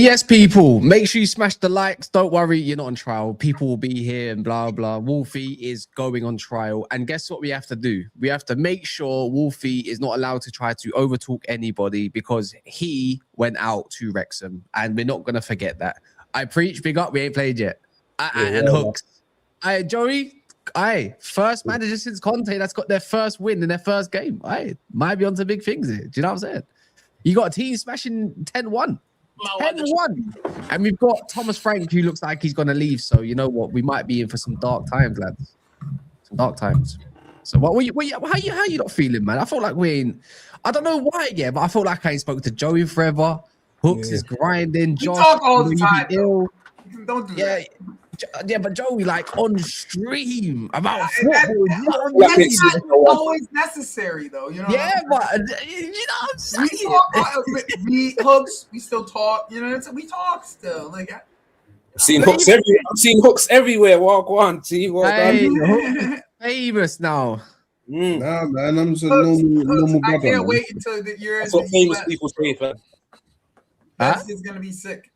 Yes, people, make sure you smash the likes. Don't worry, you're not on trial. People will be here and blah, blah. Wolfie is going on trial. And guess what we have to do? We have to make sure Wolfie is not allowed to try to overtalk anybody because he went out to Wrexham. And we're not going to forget that. I preach, big up, we ain't played yet. And Hooks. Joey, first manager since Conte that's got their first win in their first game. Might be onto big things here. Do you know what I'm saying? You got a team smashing 10-1. 10-1. And we've got Thomas Frank, who looks like he's going to leave. So, you know what? We might be in for some dark times, lads. Some dark times. So, how you not feeling, man? I felt like we ain't... I don't know why, but I felt like I ain't spoke to Joey forever. Hooks is grinding. Josh, talk all the time. Don't do that. Yeah, but Joey, like, on stream about football. That's not always necessary, though. You know. Yeah, but you know what I'm saying? We still talk. You know, we talk still. Like, I've seen Hooks everywhere. Walk on, see, walk on. Famous now. Nah, man, I'm just a normal brother. I can't wait until the year. That's what famous people say, fam. That's gonna be sick.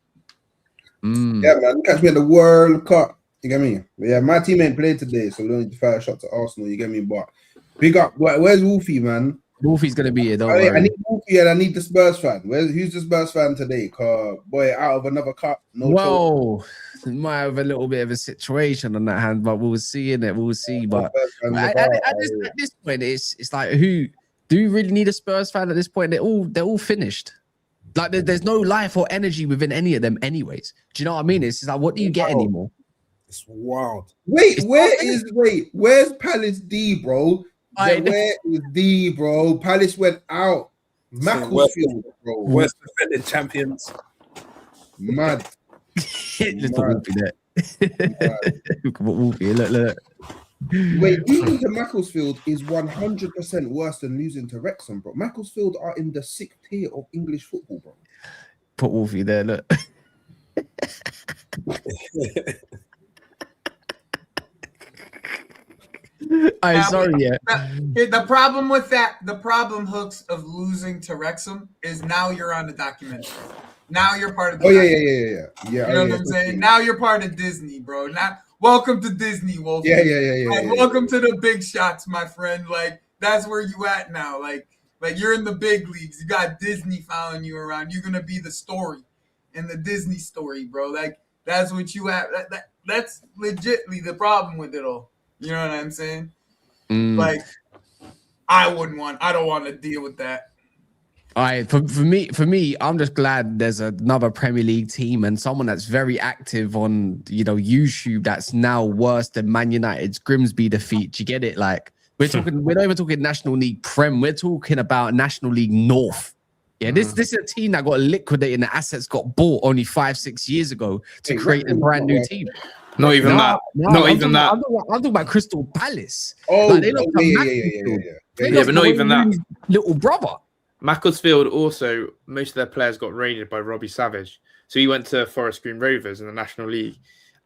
Yeah, man, catch me at the World Cup. You get me? But yeah, my team ain't played today, so we don't need to fire a shot to Arsenal. You get me? But big up. Where's Wolfie, man? Wolfie's gonna be here. Don't worry. I need Wolfie and I need the Spurs fan. Who's the Spurs fan today? Cause boy, out of another cup. No. Might have a little bit of a situation on that hand, but we'll see in it. We'll see. But at this point, it's like, who do you really need a Spurs fan at this point? They're all finished. Like there's no life or energy within any of them, anyways. Do you know what I mean? It's like, what do you get anymore? It's wild. Where's Palace D, bro? Where is D, bro? Palace went out. Macclesfield, bro. West defending champions. Mad. Let's put Wolfie there. Put Wolfie. Look. Wait, losing to Macclesfield is 100% worse than losing to Wrexham, bro. Macclesfield are in the 6th tier of English football, bro. Put Wolfie there. Look. I'm sorry, yeah. The problem with that, the problem, Hooks, of losing to Wrexham is now you're on the documentary. Now you're part of the yeah. You know what I'm saying? Now you're part of Disney, bro. Now, welcome to Disney, Wolf. Yeah. Welcome to the big shots, my friend. Like, that's where you at now. Like you're in the big leagues. You got Disney following you around. You're gonna be the story in the Disney story, bro. Like, that's what you at. That's legitly the problem with it all. You know what I'm saying? Like, I don't want to deal with that. All right, for me, I'm just glad there's another Premier League team and someone that's very active on, YouTube that's now worse than Man United's Grimsby defeat. Do you get it? Like, we're not even talking National League Prem. We're talking about National League North. Yeah, this is a team that got liquidated and the assets got bought only 5-6 years ago to create a brand new team. Not even that. I'm talking about Crystal Palace. Oh, like, yeah, but not even that. Little brother. Macclesfield also, most of their players got raided by Robbie Savage. So he went to Forest Green Rovers in the National League.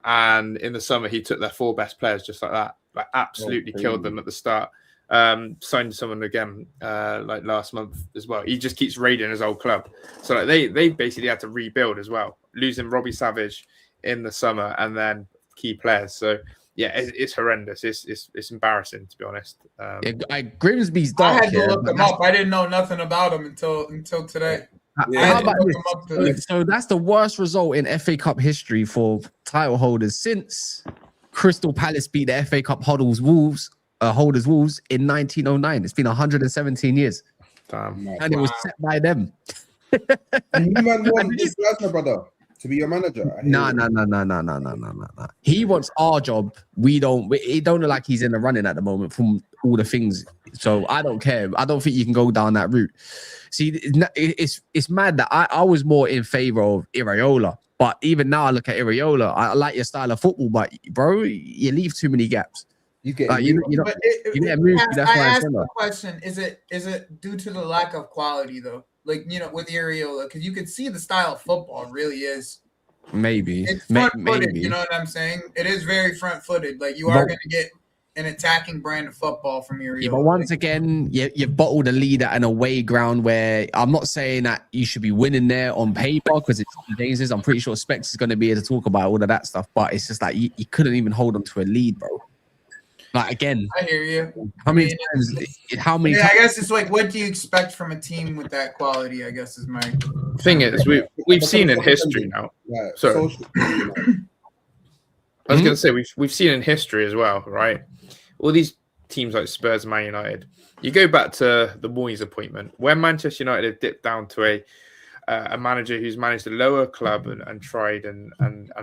And in the summer, he took their 4 best players just like that. Like, absolutely killed them at the start. Signed someone again like last month as well. He just keeps raiding his old club. So like they basically had to rebuild as well, losing Robbie Savage in the summer and then key players. So yeah, it's horrendous. It's embarrassing, to be honest. Grimsby's dark. I had to look them up. I didn't know nothing about them until today. How about this? So that's the worst result in FA Cup history for title holders since Crystal Palace beat the FA Cup holders Wolves in 1909. It's been 117 years. Damn. And it was set by them. And you man want this Glasner brother to be your manager? No. He wants our job. It don't look like he's in the running at the moment from all the things. So I don't care. I don't think you can go down that route. See, it's mad that I was more in favor of Iraola. But even now I look at Iraola. I like your style of football, but bro, you leave too many gaps. You get moved. That's why I asked the question: Is it due to the lack of quality though? Like, with Iraola, because you could see the style of football really is. Maybe it's front-footed. You know what I'm saying? It is very front-footed. Like, you are going to get an attacking brand of football from Iraola. Yeah, but once again, you bottled a lead at an away ground where I'm not saying that you should be winning there on paper because it's dangerous. I'm pretty sure Specs is going to be able to talk about all of that stuff, but it's just like you couldn't even hold on to a lead, bro. Like, again, I hear you. How many times? I guess it's like, what do you expect from a team with that quality? I guess is my thing. Is we've seen in history now. Right. Sorry, I was going to say we've seen in history as well, right? All these teams like Spurs, Man United. You go back to the Moyes appointment when Manchester United had dipped down to a manager who's managed a lower club and tried and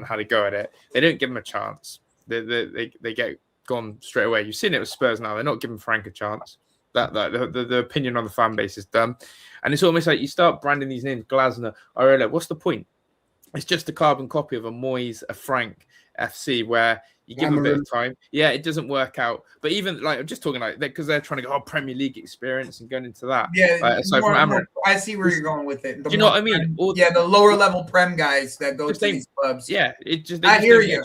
had a go at it. They don't give him a chance. They get gone straight away. You've seen it with Spurs now. They're not giving Frank a chance. The opinion on the fan base is done. And it's almost like you start branding these names, Glasner, Iraola. What's the point? It's just a carbon copy of a Moyes, a Frank FC, where you give them a bit of time. Yeah, it doesn't work out. But even like, I'm just talking like that because they're trying to go Premier League experience and going into that. Yeah, aside from Amarin, I see where you're going with it. Do you know what I mean? The lower level Prem guys that go to these clubs. Yeah, I hear you.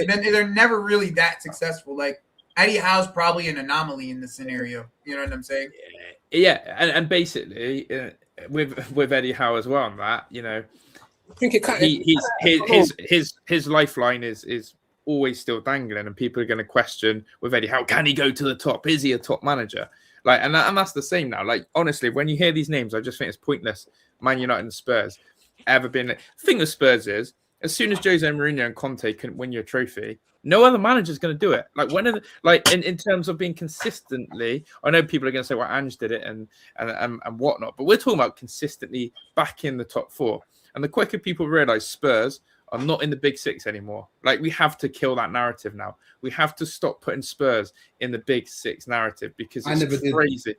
Then they're never really that successful. Like, Eddie Howe's probably an anomaly in this scenario. You know what I'm saying? Yeah, and basically with Eddie Howe as well on that, I think his lifeline is always still dangling, and people are going to question with Eddie Howe, can he go to the top? Is he a top manager? Like, and that's the same now. Like, honestly, when you hear these names, I just think it's pointless. Man United and Spurs ever been. The thing with Spurs is, as soon as Jose Mourinho and Conte couldn't win you a trophy, no other manager is going to do it. Like, in terms of being consistently, I know people are going to say, well, Ange did it and whatnot, but we're talking about consistently back in the top 4. And the quicker people realize Spurs are not in the big 6 anymore. Like, we have to kill that narrative now. We have to stop putting Spurs in the big 6 narrative because it's crazy.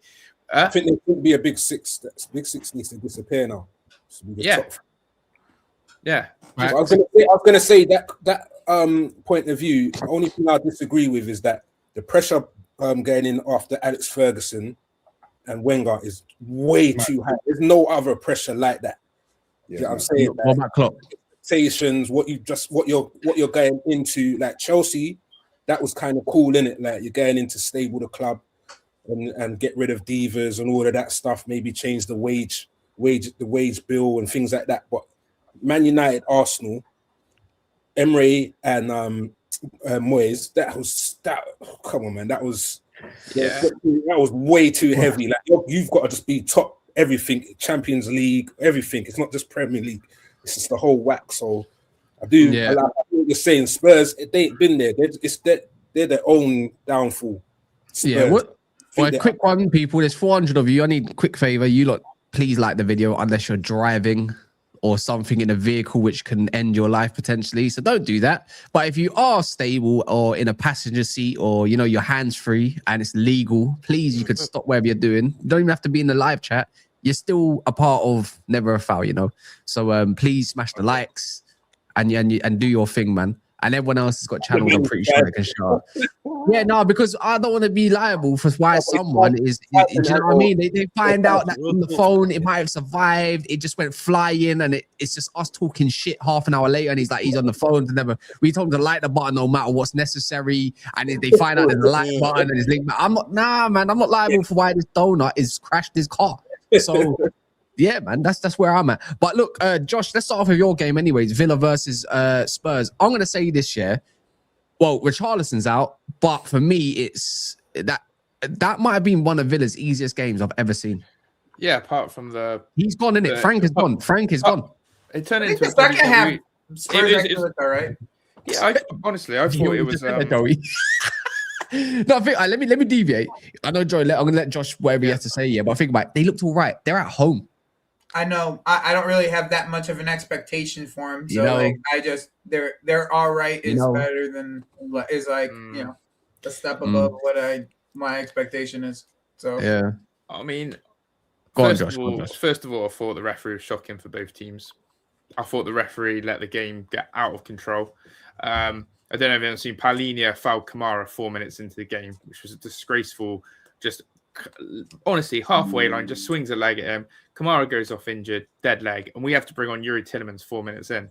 I think there could be a big 6. Big 6 needs to disappear now. Yeah. Yeah. I was gonna say that point of view. The only thing I disagree with is that the pressure going in after Alex Ferguson and Wenger is way too high. There's no other pressure like that. Yeah, You know what I'm saying? What about Klopp? Expectations, what you're going into, like Chelsea, that was kind of cool, innit? Like you're going in to stable the club and get rid of divas and all of that stuff, maybe change the wage bill and things like that. But Man United, Arsenal, Emery and Moyes, come on, man, that was way too heavy. Like you've got to just be top everything, Champions League, everything. It's not just Premier League, it's just the whole whack. So I like what you're saying. Spurs, they ain't been there. They're their own downfall. Spurs. Yeah, well, a quick one, people. There's 400 of you. I need a quick favor. You lot, please like the video unless you're driving or something in a vehicle which can end your life potentially. So don't do that. But if you are stable or in a passenger seat or, you know, your hands free and it's legal, please, you could stop whatever you're doing. You don't even have to be in the live chat. You're still a part of Never a Foul, you know. So please smash the likes and do your thing, man. And everyone else has got channels, I'm pretty sure they can shut up. Yeah, no, because I don't want to be liable for why someone is do you know what I mean? They find out that on the phone it might have survived, it just went flying, and it's just us talking shit half an hour later, and he's on the phone to we told him to like the button no matter what's necessary, and if they find out there's a like button and his link, I'm not liable for why this donut is crashed his car. So yeah, man, that's where I'm at. But look, Josh, let's start off with your game anyways. Villa versus Spurs. I'm going to say this year, well, Richarlison's out, but for me, it's that might have been one of Villa's easiest games I've ever seen. Yeah, apart from he's gone, innit? Frank is gone. Frank is gone. It turned into the second half. Spurs actually looked all right. Yeah, honestly, I thought it was. No, I think let me deviate. I know Joy. I'm going to let Josh whatever he has to say. Yeah, but I think about it, they looked all right. They're at home. I know. I don't really have that much of an expectation for him. So like, I just they're all right. Is better than is like you know a step above what my expectation is. So yeah, I mean, Josh. First of all, I thought the referee was shocking for both teams. I thought the referee let the game get out of control. I don't know if anyone's seen Palhinha fouled Kamara 4 minutes into the game, which was a disgraceful. Just honestly, halfway line, just swings a leg at him. Kamara goes off injured, dead leg, and we have to bring on Yuri Tillemans 4 minutes in.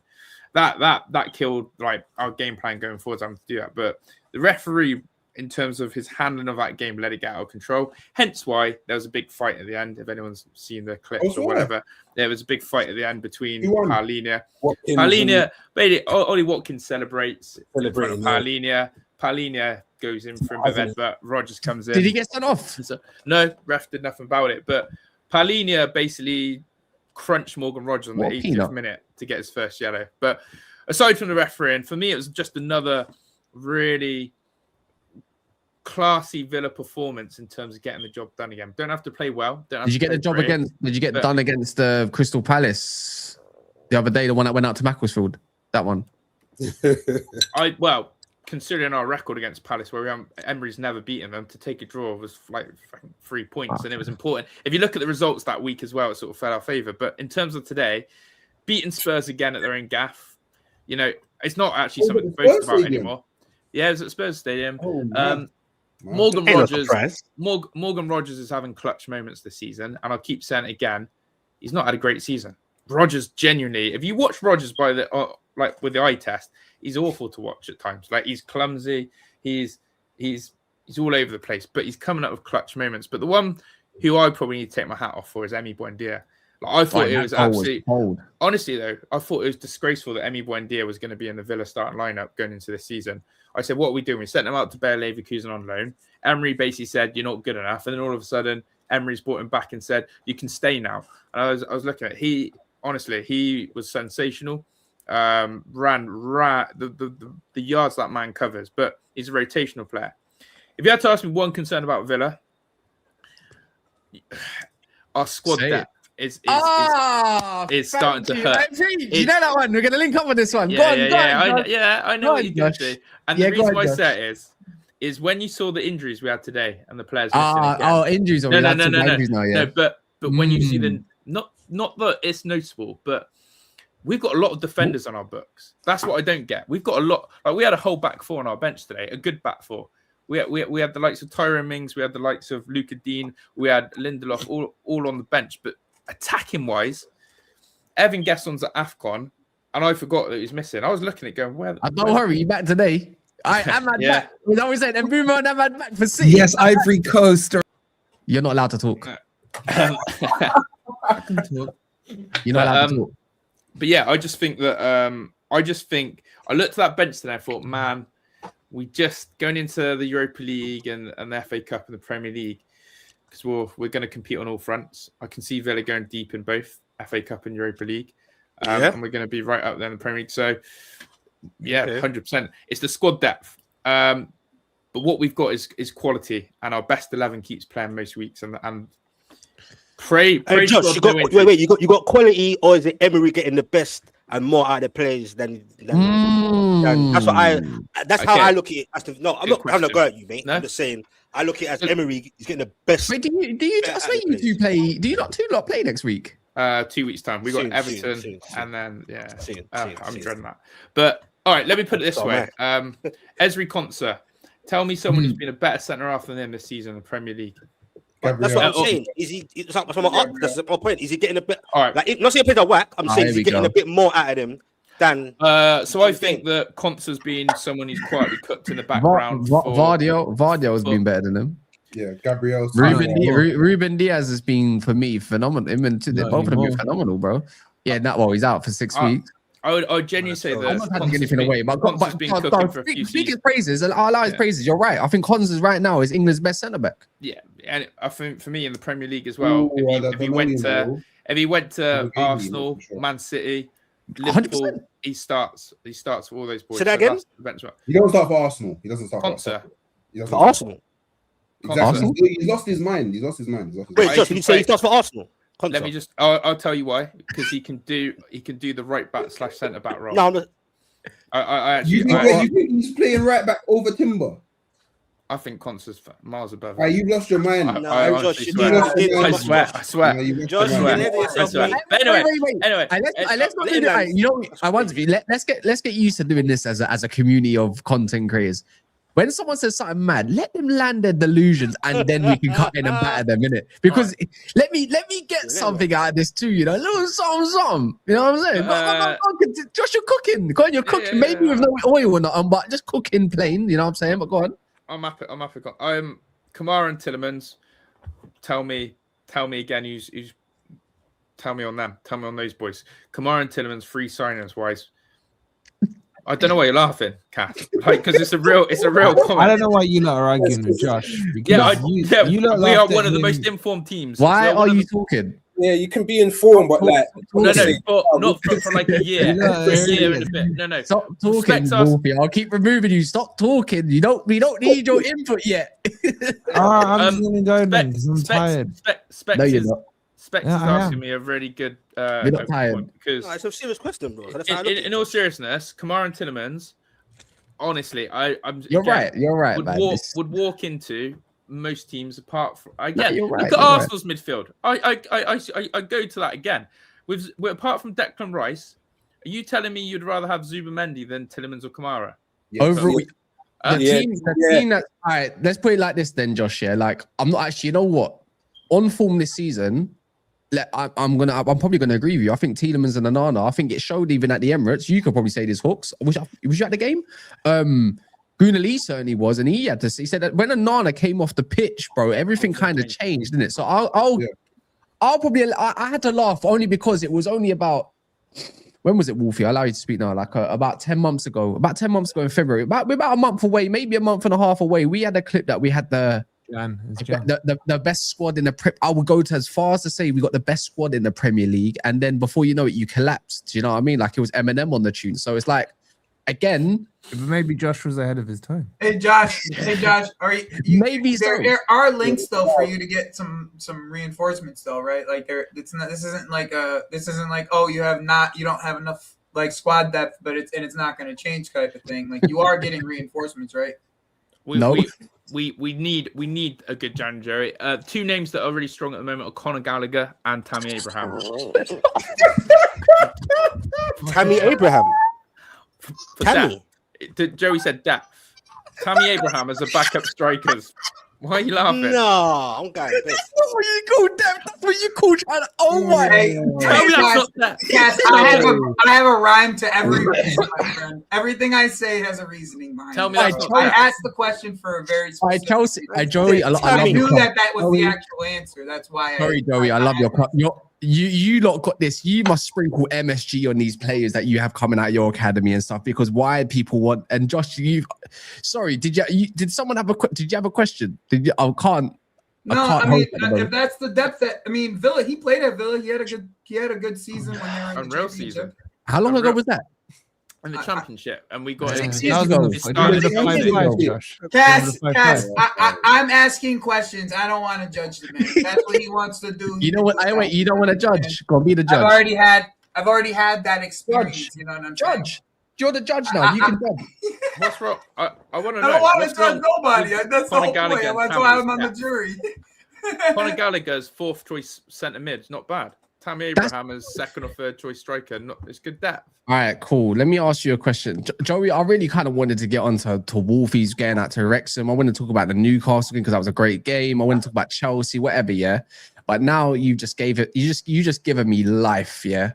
That killed like our game plan going forward. I'm to do that, but the referee, in terms of his handling of that game, let it get out of control. Hence why there was a big fight at the end. If anyone's seen the clips or whatever, there was a big fight at the end between Palhinha. Basically, Ollie Watkins celebrates in front of Palhinha. Palhinha goes in for an event, but Rodgers comes in. Did he get sent off? So, no, ref did nothing about it. But Palhinha basically crunched Morgan Rodgers on the 80th minute to get his first yellow. But aside from the refereeing, for me, it was just another really classy Villa performance in terms of getting the job done again. Don't have to play well. Did you get the job against? Did you get done against Crystal Palace the other day? The one that went out to Macclesfield. That one. Considering our record against Palace, where Emery's never beaten them, to take a draw was like 3 points, and it was important. If you look at the results that week as well, it sort of fell our favour. But in terms of today, beating Spurs again at their own gaff, you know, it's not actually something to boast about anymore. Yeah, it was at Spurs Stadium. Morgan Rodgers is having clutch moments this season, and I'll keep saying it again. He's not had a great season. Rodgers genuinely, if you watch Rodgers by the with the eye test, he's awful to watch at times. Like, he's clumsy, he's all over the place, but he's coming up with clutch moments. But the one who I probably need to take my hat off for is Emi Buendia. Like, I thought it was absolutely honestly though, I thought it was disgraceful that Emi Buendia was going to be in the Villa starting lineup going into this season. I said, what are we doing? We sent him out to Bayer Leverkusen on loan. Emery basically said, you're not good enough. And then all of a sudden, Emery's brought him back and said, you can stay now. And I was looking at it. He was sensational. Ran the yards that man covers, but he's a rotational player. If you had to ask me one concern about Villa, our squad depth is starting to hurt. You know that one? We're going to link up with this one. I know what you're going to do. And the reason why I say it is when you saw the injuries we had today and the players injuries. No. But when you see the not that it's noticeable, but we've got a lot of defenders on our books. That's what I don't get. We've got a lot. Like we had a whole back four on our bench today, a good back four. We had the likes of Tyrone Mings, we had the likes of Luca Dean, we had Lindelof, all on the bench. But attacking wise, Evan Gesson's at AFCON, and I forgot that he's missing. I was looking at going, where? Don't worry, you back today. I'm at back. We always saying, and Boomer and I'm at back for City. Yes, Ivory Coast. You're not allowed to talk. I can talk. You're not allowed to talk. But yeah, I just think that I looked at that bench today and I thought, man, we just going into the Europa League and the FA Cup and the Premier League, because we're going to compete on all fronts. I can see Villa going deep in both FA Cup and Europa League. And we're going to be right up there in the Premier League. So yeah, 100%. It's the squad depth. But what we've got is quality, and our best 11 keeps playing most weeks. And pray. Josh, you got quality, or is it Emery getting the best and more out of the players than that's what that's how I look at it. I'm not trying to go at you, mate. No? I'm just saying I look at it as Emery is getting the best. Wait, do you I say you two play? Do you not two lot play next week? 2 weeks time. We got Everton soon. And then I'm dreading that. But all right, let me put it this way. Ezri Konsa, tell me someone who's been a better centre half than him this season in the Premier League. That's what I'm saying. Is he? That's my point. Is he getting a bit? All right. Like, not saying he plays a whack. I'm saying he's getting a bit more out of him than. So I think that Konsa's been someone who's quietly cooked in the background. Vardio has been better than him. Yeah, Gabriel. Ruben Diaz has been for me phenomenal. Him and both of them been phenomenal, bro. Yeah, he's out for 6 weeks. I would genuinely say that. I'm not taking anything away, but speaking praises, and I allow his praises. You're right. I think Konsa right now is England's best centre back. Yeah, and I think for me in the Premier League as well. If he went to Arsenal, Man City, Liverpool, 100%. he starts for all those boys. Say that again. He doesn't start for Arsenal. He doesn't start for Arsenal. Exactly. He's lost his mind. Wait, Josh, did you say he starts for Arsenal? Let me just. I'll tell you why. Because he can do the right back / centre back role. No, I'm not. I actually. You think he's playing right back over Timber? I think Konsa's miles above. You've lost your mind. I swear. But anyway. Let's not do that. You know, I want to. Let's get used to doing this as a community of content creators. When someone says something mad, let them land their delusions, and then we can cut in and batter them, innit? Because let me get something out of this too, you know, a little something. You know what I'm saying? Josh, you're cooking. Go on, you're cooking. Maybe with no oil or nothing, but just cooking plain. You know what I'm saying? But go on. I'm happy. Kamara and Tielemans. Tell me again. Who's tell me on them. Tell me on those boys. Kamara and Tielemans, free signings wise. I don't know why you're laughing, Kath. Because it's a real comment. I don't know why you lot are arguing with Josh. We are one of the most informed teams. Why are you talking? Yeah, you can be informed, but like not for like a year, a year and a bit. No. Stop talking, Wolfie. I'll keep removing you. Stop talking. We don't need your input yet. I'm just gonna go then because I'm tired. No, you're not. Specs is asking me a really good point because it's a serious question, bro. In all seriousness, Kamara and Tielemans, honestly, You're right. Would walk into most teams apart from look at Arsenal's midfield. I go to that again. Apart from Declan Rice, are you telling me you'd rather have Zubamendi than Tielemans or Kamara? Overall, the team that's all right. Let's put it like this then, Josh. Yeah, like I'm not actually. You know what? On form this season. I'm probably gonna agree with you. I think Tielemans and Onana. I think it showed even at the Emirates. You could probably say this Hawks. Was you at the game? Gunali certainly was, and he said that when Onana came off the pitch, bro, everything kind of changed, didn't it? So I'll probably I had to laugh only because it was only about when was it, Wolfie? I allow you to speak now. Like about 10 months ago. About 10 months ago in February. We're about a month away, maybe a month and a half away. We had a clip that we had the best squad in the Prep. I would go to as far as to say we got the best squad in the Premier League, and then before you know it, you collapsed. Do you know what I mean? Like it was Eminem on the tune. So it's like, again, but maybe Josh was ahead of his time. Hey Josh, are you maybe there are links though for you to get some reinforcements though, right? Like this isn't like oh you don't have enough like squad depth, but it's not going to change type of thing. Like you are getting reinforcements, right? we need a good January. Two names that are really strong at the moment are Conor Gallagher and Tammy Abraham. Tammy Abraham. For Tammy. Depth. Joey said depth. Tammy Abraham as a backup strikers. Why are you laughing? No, I'm going this. That's not what you call depth. That's what you call trying to. Oh my! Tell me that's not depth. Yes, I have a rhyme to every reason, my friend. Everything I say has a reasoning behind it. Tell me that's not I depth. asked the question for a very specific Chelsea, reason. Joey, I knew club. that was the actual answer. That's why. Sorry, Joey, I love your club. You lot got this. You must sprinkle MSG on these players that you have coming out of your academy and stuff, because why people want. And Josh, sorry, did someone have did you have a question? Did you? I can't. I mean, if that's the depth Villa, he played at Villa. He had a good season when they were in the Unreal championship. season. How long ago was that? In the championship, and we got 6 it. years ago. Cass, I'm asking questions. I don't want to judge the man. That's what he wants to do. You know what? You don't want to judge. Go be the judge. I've already had that experience. Judge. You know what I'm Judge. saying? You're the judge now. You can judge. What's wrong? I want to know. I don't want to judge nobody. That's the whole point. Gallagher, That's why I'm on the jury. Conor Gallagher's fourth choice centre mid, not bad. Tammy Abraham is second or third choice striker. It's good depth. All right, cool. Let me ask you a question. Joey, I really kind of wanted to get onto Wolfies getting out to Wrexham. I want to talk about the Newcastle game because that was a great game. I want to talk about Chelsea, whatever, yeah. But now you just given me life, yeah.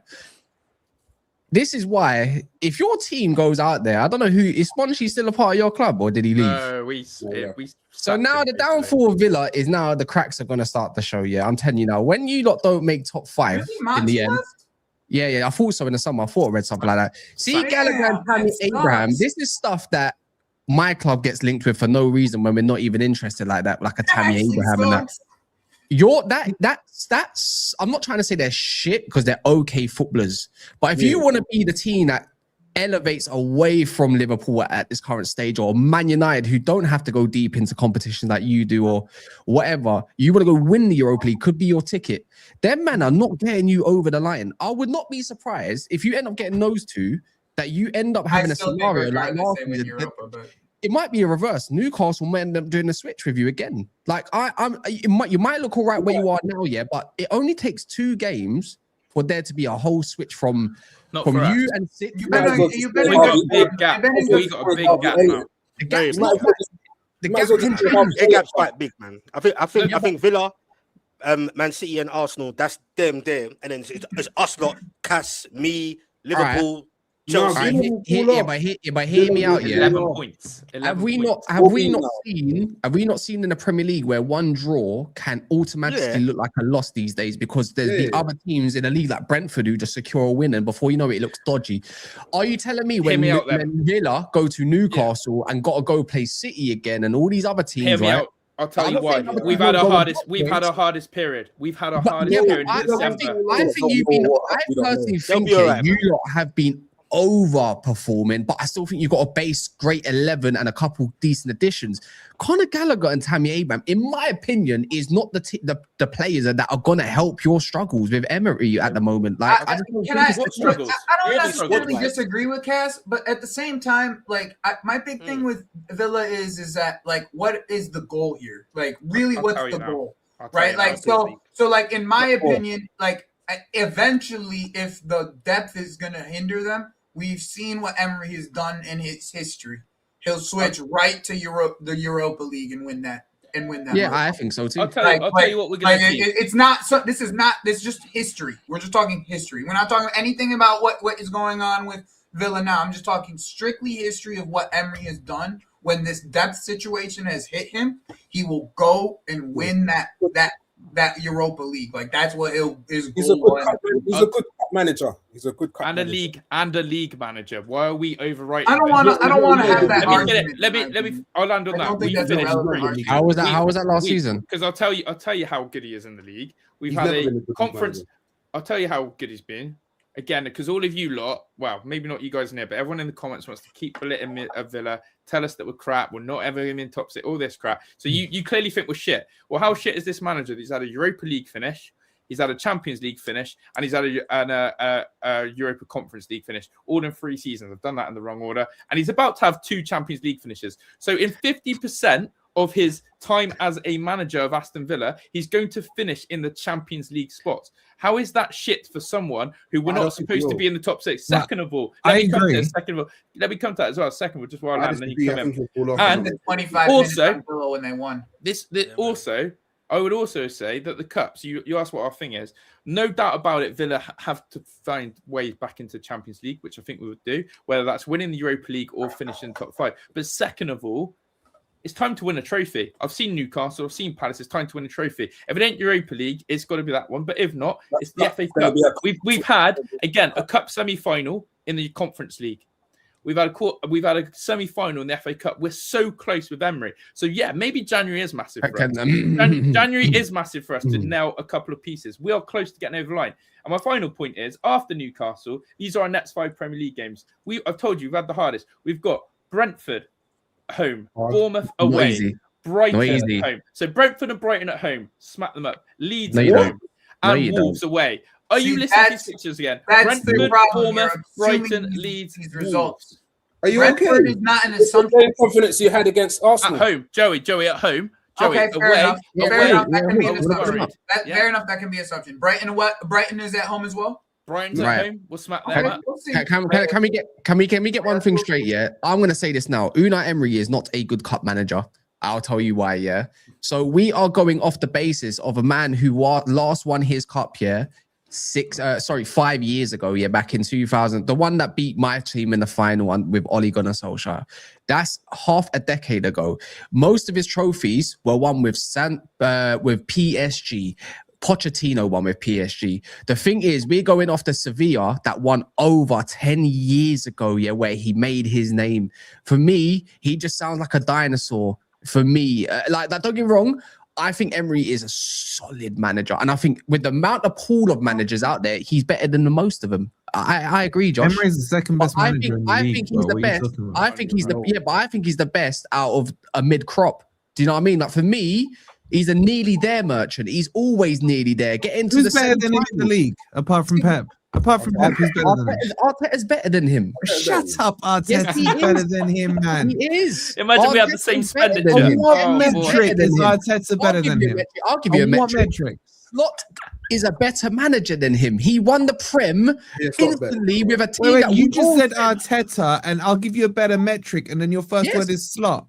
This is why, if your team goes out there, I don't know who is Spongy still a part of your club, or did he leave? No, we. So now the downfall of Villa is now the cracks are going to start the show. Yeah, I'm telling you now. When you lot don't make top 5 in the end, yeah, I thought so in the summer. I thought I read something like that. See, Gallagher and Tammy Abraham. This is stuff that my club gets linked with for no reason when we're not even interested like that, like a Tammy Abraham and that. That's I'm not trying to say they're shit because they're okay footballers, but if you want to be the team that elevates away from Liverpool at this current stage, or Man United, who don't have to go deep into competition like you do, or whatever, you want to go win the Europa League, could be your ticket. Them men are not getting you over the line. I would not be surprised if you end up getting those two, that you end up having a scenario like last season. It might be a reverse. Newcastle might end up doing a switch with you again. Like you might look all right where you are now, yeah, but it only takes 2 games for there to be a whole switch from you and City. We got a big gap. We got a big gap now. The gap's quite big, man. I think Villa, Man City, and Arsenal. That's them, and then it's us lot, Cass, me, Liverpool. Chelsea. But hear me out. Yeah, 11 points. Have we not seen in the Premier League where one draw can automatically look like a loss these days, because there's the other teams in the league like Brentford who just secure a win and before you know it looks dodgy. Are you telling me when Villa go to Newcastle and got to go play City again and all these other teams, right? I'll tell you why. We've had our hardest period. We've had our hardest period in December. I personally think you lot have been overperforming, but I still think you've got a base great 11 and a couple decent additions. Conor Gallagher and Tammy Abraham, in my opinion, is not the players that are going to help your struggles with Emery at the moment. Like, I don't necessarily disagree with Cass, but at the same time, like my big thing with Villa is that, like, what is the goal here? Like, really, what's the goal? Right? Like, so like in my opinion, like eventually, if the depth is going to hinder them, we've seen what Emery has done in his history. He'll switch right to the Europa League and win that. Yeah, I think so too. I'll tell you what we're going to see. It's not. So this is just history. We're just talking history. We're not talking anything about what is going on with Villa now. I'm just talking strictly history of what Emery has done. When this depth situation has hit him, he will go and win that Europa League. Like, that's what his goal. He's a good manager. He's a good and manager. a league manager. Why are we overwriting? I don't want to have that argument. Let me. I'll land on that. We finished. How was that last season? Because I'll tell you how good he is in the league. We've had a conference. I'll tell you how good he's been. Again, because all of you lot, well, maybe not you guys in here, but everyone in the comments wants to keep belittling Villa, tell us that we're crap, we're not ever in top six, all this crap. So you clearly think we're shit. Well, how shit is this manager? He's had a Europa League finish, he's had a Champions League finish, and he's had a Europa Conference League finish, all in 3 seasons. I've done that in the wrong order. And he's about to have 2 Champions League finishes. So in 50% of his time as a manager of Aston Villa, he's going to finish in the Champions League spots. How is that shit for someone who we're not supposed to be in the top 6? Second of all, let me come to that as well. Second of all, just while I'm then you come in. And 25 also, minutes when they won. Also, I would also say that the cups, you asked what our thing is. No doubt about it, Villa have to find ways back into Champions League, which I think we would do, whether that's winning the Europa League or finishing top 5. But second of all, it's time to win a trophy. I've seen Newcastle, I've seen Palace. It's time to win a trophy. If it ain't Europa League, it's got to be that one. But if not, it's the FA Cup. We've had, again, a cup semi-final in the Conference League. We've had a semi-final in the FA Cup. We're so close with Emery. So, yeah, maybe January is massive for us. January is massive for us to nail a couple of pieces. We are close to getting over the line. And my final point is, after Newcastle, these are our next 5 Premier League games. I've told you, we've had the hardest. We've got Brentford home, Bournemouth away, Brighton at home. So Brentford and Brighton at home, smack them up. Leeds at home, and Wolves away. Are you listening to these pictures again? Brentford, Bournemouth, Brighton, Leeds, results. Are you Brentford okay? Is not an assumption. The confidence you had against Arsenal at home, Joey at home. Joey, okay, fair enough. Fair enough. That can be an assumption. Fair enough. That can be an assumption. Brighton is at home as well. Brighton's at home. We'll smack them up. Can we get one thing straight? Yeah, I'm gonna say this now. Unai Emery is not a good cup manager. I'll tell you why. Yeah, so we are going off the basis of a man who last won his cup. Yeah, 5 years ago. Yeah, back in 2000, the one that beat my team in the final one with Ole Gunnar Solskjaer. That's half a decade ago. Most of his trophies were won with PSG. Pochettino won with PSG. The thing is, we're going off the Sevilla that won over 10 years ago, yeah, where he made his name. For me, he just sounds like a dinosaur. For me, like that, don't get me wrong, I think Emery is a solid manager. And I think with the amount of pool of managers out there, he's better than the most of them. I agree, Josh. Emery's the second best manager in the league. I think he's the best. I think he's the best out of a mid-crop. Do you know what I mean? Like for me, he's a nearly there merchant. He's always nearly there. Get into who's better than him in the league, apart from Pep? Apart from Pep, who's better than him? Arteta's better than him. Shut up, Arteta's better than him, man. He is. Imagine we have the same expenditure. On what metric is Arteta better than him? I'll give you a metric. Slot is a better manager than him. He won the Prem instantly with a team. Wait, you just said Arteta, and I'll give you a better metric, and then your first word is Slot.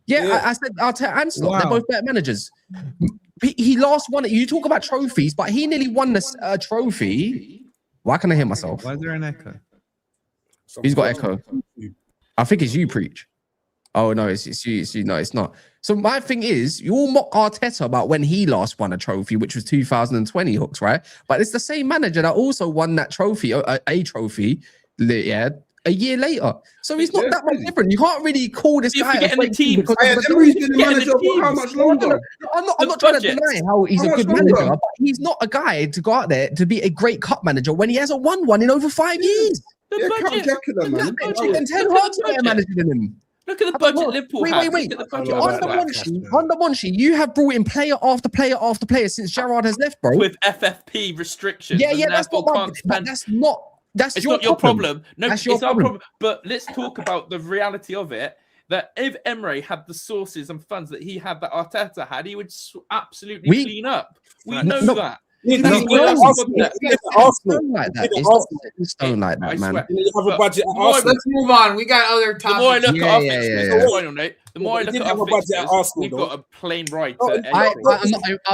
Yeah, I said Arteta and Slot. Wow. They're both better managers. He last won it. You talk about trophies, but he nearly won this trophy. Why can I hear myself? Why is there an echo? He's got echo. I think it's you, Preach. Oh, no, it's you. It's you. No, it's not. So my thing is, you all mock Arteta about when he last won a trophy, which was 2020, Hooks, right? But it's the same manager that also won that trophy, a trophy, yeah, a year later. So he's not that much different. You can't really call this guy a the team. Because Emery's been the manager for how much longer? I'm not trying to deny how he's a good manager, but he's not a guy to go out there to be a great cup manager when he hasn't won one in over 5 years. And Ten Hag's a better manager than him. Look at the budget Liverpool have. Wait. On the Monchi, you have brought in player after player after player since Gerrard has left, bro. With FFP restrictions. Yeah, that's not That's not your problem. No, it's our problem. But let's talk about the reality of it. That if Emery had the sources and funds that he had, that Arteta had, he would absolutely clean up. We know that. Stone like that, man. Let's move on. We got other topics. The more I look at our fixtures, the more I look at our fixtures, we've got a plane ride. I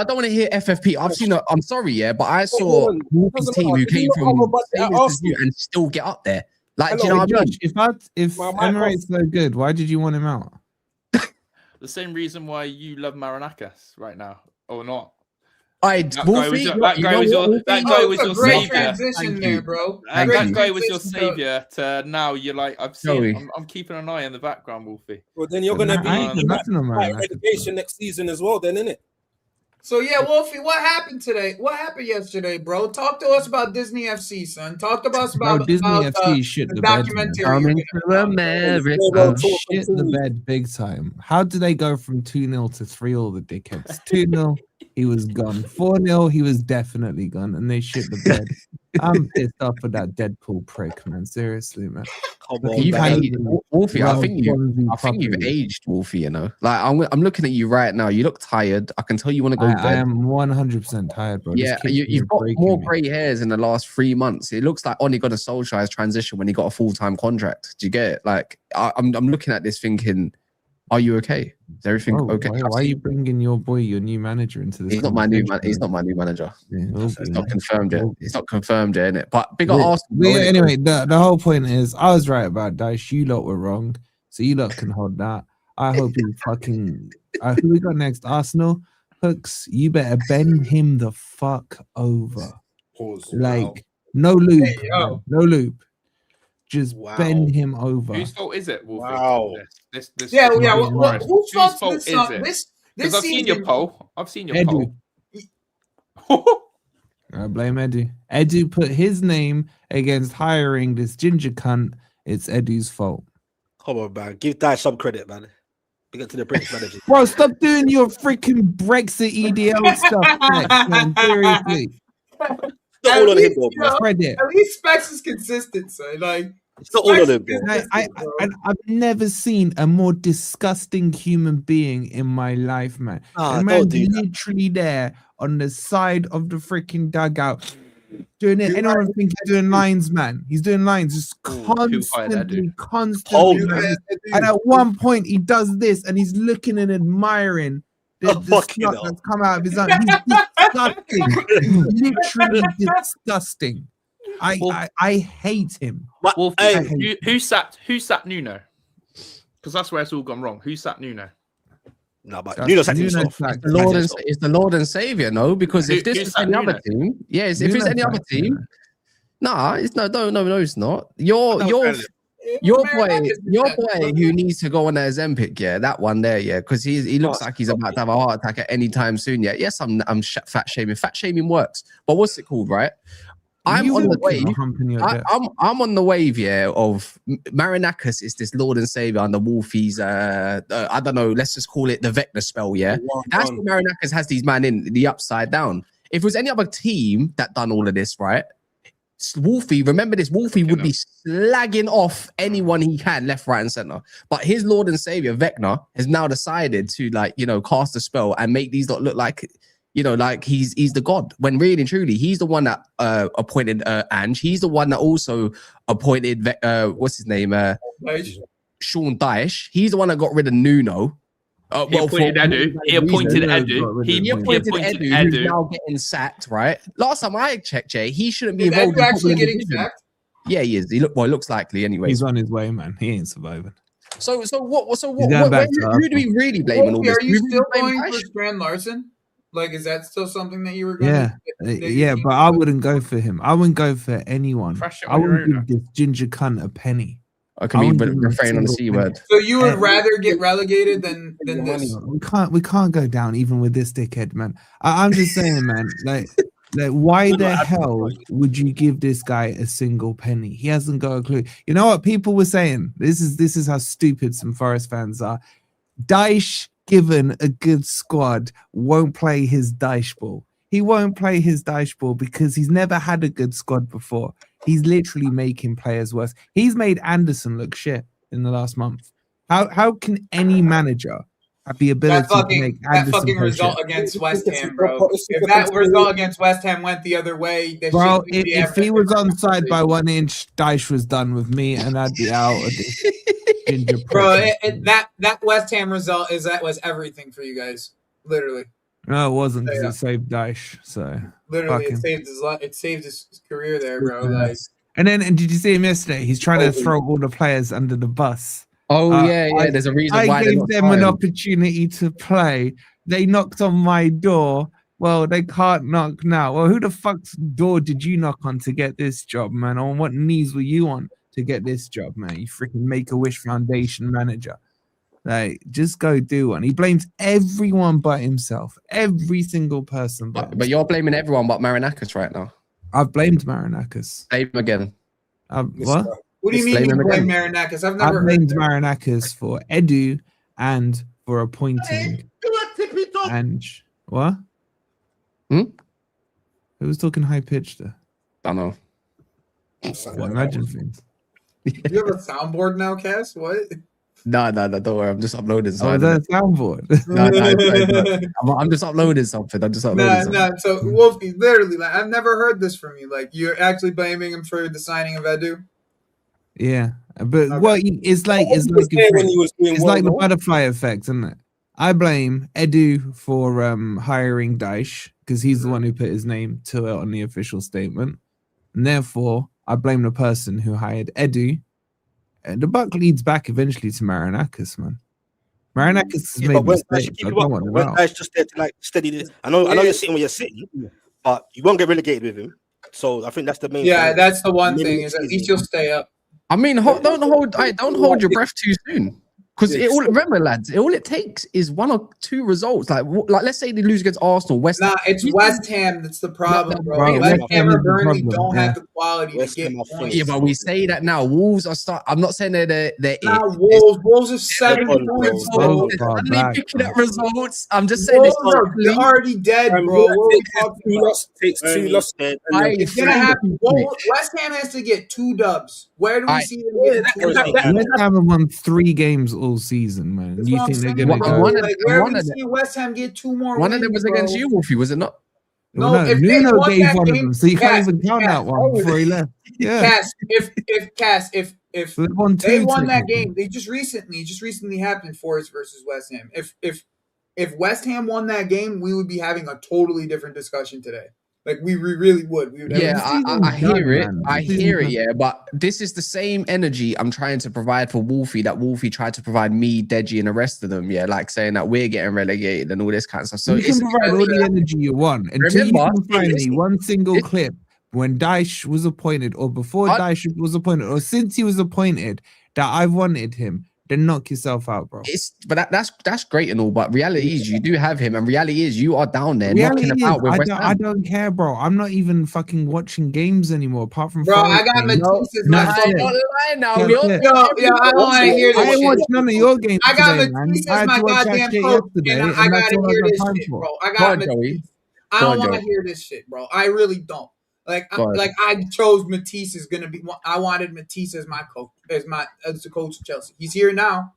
don't want to hear FFP. I've seen. I'm sorry, but I saw Wolfie's team who came from you and still get up there. Like, do you know what I mean? If Emery's so good, why did you want him out? The same reason why you love Marinakis right now, or not? That guy was your savior. Transition there, bro. That guy was your savior. To now, you're like, I'm keeping an eye on the background, Wolfie. Well, then you're gonna be relegation next season as well, then, innit? So yeah, Wolfie, what happened today? What happened yesterday, bro? Talk to us about Disney FC, son. Talk to us about Disney FC shit the documentary. Coming to America, shit the bed big time. How did they go from 2-0 to 3-0? The dickheads. 2-0, he was gone. 4-0, he was definitely gone, and they shit the bed. I'm pissed off with that Deadpool prick, man. Seriously, man. Come on, You've man. Wolfie, I think you've aged, Wolfie. You know, like I'm looking at you right now. You look tired. I can tell you want to go to bed. I am 100% tired, bro. Yeah, you've got more grey hairs in the last 3 months. It looks like Ole Gunnar Solskjaer's transition when he got a full-time contract. Do you get it? Like I'm looking at this thinking, are you okay? Is everything okay? Why are you bringing your new manager into this? He's not my new manager. Yeah, it's not confirmed yet. It's not confirmed yet, innit? But big Arsenal. Yeah, anyway, the whole point is I was right about Dyche. You lot were wrong. So you lot can hold that. I hope you fucking who we got next? Arsenal. Hooks, you better bend him the fuck over. Pause. Like no loop. Hey, yo. No loop. Just bend him over. Whose fault is it, Wolfie? Wow. This Whose fault is this? Because I've seen your poll. I've seen your Edu. poll. I blame Edu. Edu put his name against hiring this ginger cunt. It's Edu's fault. Come on, man. Give Dyche some credit, man. We get to the British manager. Bro, stop doing your freaking Brexit EDL stuff, man. Seriously. Not all on him, bro. Credit. At least Specs is consistent, son. Like it's not all on him, bro. I've never seen a more disgusting human being in my life, man. The man's literally there on the side of the freaking dugout doing it. Anyone think he's doing lines, man? He's doing lines just constantly. And at one point, he does this and he's looking and admiring the snot that's come out of his own. He's disgusting. Literally disgusting. I hate him. Wolf, who sat Nuno? Because that's where it's all gone wrong. Who sat Nuno? No, but Nuno sat himself. It's the Lord and Savior, no? Because if this is any other team, if it's any other team, it's not. Your boy who needs to go on the Ozempic, that one there, because he looks like he's about to have a heart attack at any time soon. Yeah, yes, I'm fat shaming. Fat shaming works, but what's it called, right? I'm on the wave. I'm on the wave, of Marinakis is this Lord and Savior under Wolfie's. I don't know. Let's just call it the Vecna spell. Yeah, that's what Marinakis has these man in the upside down. If it was any other team that done all of this, right? Wolfie, remember this. Wolfie would be slagging off anyone he can, left, right, and center. But his Lord and Savior Vecna has now decided to cast a spell and make these look like. Like he's the god, when really and truly he's the one that appointed Ange. He's the one that also appointed what's his name, Sean Dyche. He's the one that got rid of Nuno. He appointed Edu. He appointed Edu. Who's now getting sacked, right? Last time I checked, Jay, he shouldn't be involved. Edu actually getting sacked? Yeah, he is. Looks likely anyway. He's on his way, man. He ain't surviving. So what? Who do we really blame on all this? Are you still going for Strand Larson? Like, is that still something that you were going to but I wouldn't go for him. I wouldn't go for anyone. I wouldn't give this ginger cunt a penny. I can be refrain on the C word. So you would rather get relegated than this? We can't go down even with this dickhead, man. I'm just saying, man, like why the hell would you give this guy a single penny? He hasn't got a clue. You know what people were saying? This is how stupid some Forest fans are. Dyche, given a good squad, won't play his Dyche ball. He won't play his Dyche ball because he's never had a good squad before. He's literally making players worse. He's made Anderson look shit in the last month. How can any manager have the ability to make Anderson that fucking result against West Ham, bro? If that result against West Ham went the other way, bro, if he was onside by 1 inch, Dyche was done with me, and I'd be out of this. Bro, that West Ham result was everything for you guys, literally. No, it wasn't because it saved Dyche. So literally, it saved his career there, bro. Like, and did you see him yesterday? He's trying to throw all the players under the bus. Oh yeah. There's a reason why I gave them an opportunity to play. They knocked on my door. Well, they can't knock now. Well, who the fuck's door did you knock on to get this job, man? On what knees were you on to get this job, man? You freaking Make-A-Wish Foundation manager. Like, just go do one. He blames everyone but himself. Every single person but you're blaming everyone but Marinakis right now. I've blamed Marinakis. Blame him again. What? What do you mean you blame Marinakis? I've blamed Marinakis for Edu and for appointing Ange. What? Who was talking high pitched there? I don't know. Imagine things. You have a soundboard now, Cass? What? No, don't worry. I'm just uploading Oh, something. that's soundboard. No. I'm just uploading something. Nah. So Wolfie, literally, like, I've never heard this from you. Like, you're actually blaming him for the signing of Edu? Yeah, but Okay. what it's like When he was doing it's well, like the no? butterfly effect, isn't it? I blame Edu for hiring Daesh because he's the one who put his name to it on the official statement, and therefore I blame the person who hired Edu. And the buck leads back eventually to Marinakis, man. Marinakis has made mistakes. I don't want to know. Daesh just there to like steady this. I know you're sitting where you're sitting, but you won't get relegated with him. So I think that's the main. Yeah, thing. that's the one thing. Is at least you'll stay up. I mean, don't hold your breath too soon. Because remember, lads, all it takes is 1 or 2 results. Like let's say they lose against Arsenal, West Ham. Nah, it's West Ham that's the problem, bro. West Ham or Burnley don't have the quality to get points. Yeah, but we say that now. Wolves are I'm not saying they're Wolves are 7 points. Suddenly picking up results. I'm just saying they're already dead, bro. Takes 2 losses. It's gonna happen. West Ham has to get 2 dubs. Where do we see them get 2 dubs? West Ham have won 3 games all season, man. That's You what think I'm they're saying. gonna go? Where do we see West Ham get 2 more? One of them was against you, Wolfie, was it not? No, No, if they Nuno won gave that one of game, them, so you Cass, can't even count that one before he left. Yeah, If so they won they 2 won that technically. game, they just recently happened. Forest versus West Ham. If West Ham won that game, we would be having a totally different discussion today. Like we really would. We would I hear it. I hear it. Yeah, but this is the same energy I'm trying to provide for Wolfie that Wolfie tried to provide me, Deji, and the rest of them. Yeah, like saying that we're getting relegated and all this kind of stuff. So you can provide all the energy you want until you can find me one single clip when Daesh was appointed, or before Daesh was appointed, or since he was appointed, that I've wanted him. Then knock yourself out, bro. But that's great and all, but reality is you do have him, and reality is you are down there knocking about with West Ham. I don't care, bro. I'm not even fucking watching games anymore, apart from. Bro, I got Matisse as my don't lie now. I don't want to hear this. I ain't watched none of your games. I got today, Matisse man. as my goddamn coach, and I gotta hear this shit, bro. I don't want to hear this shit, bro. I really don't. I chose Matisse as gonna be. I wanted Matisse as my coach, as the coach of Chelsea. He's here now.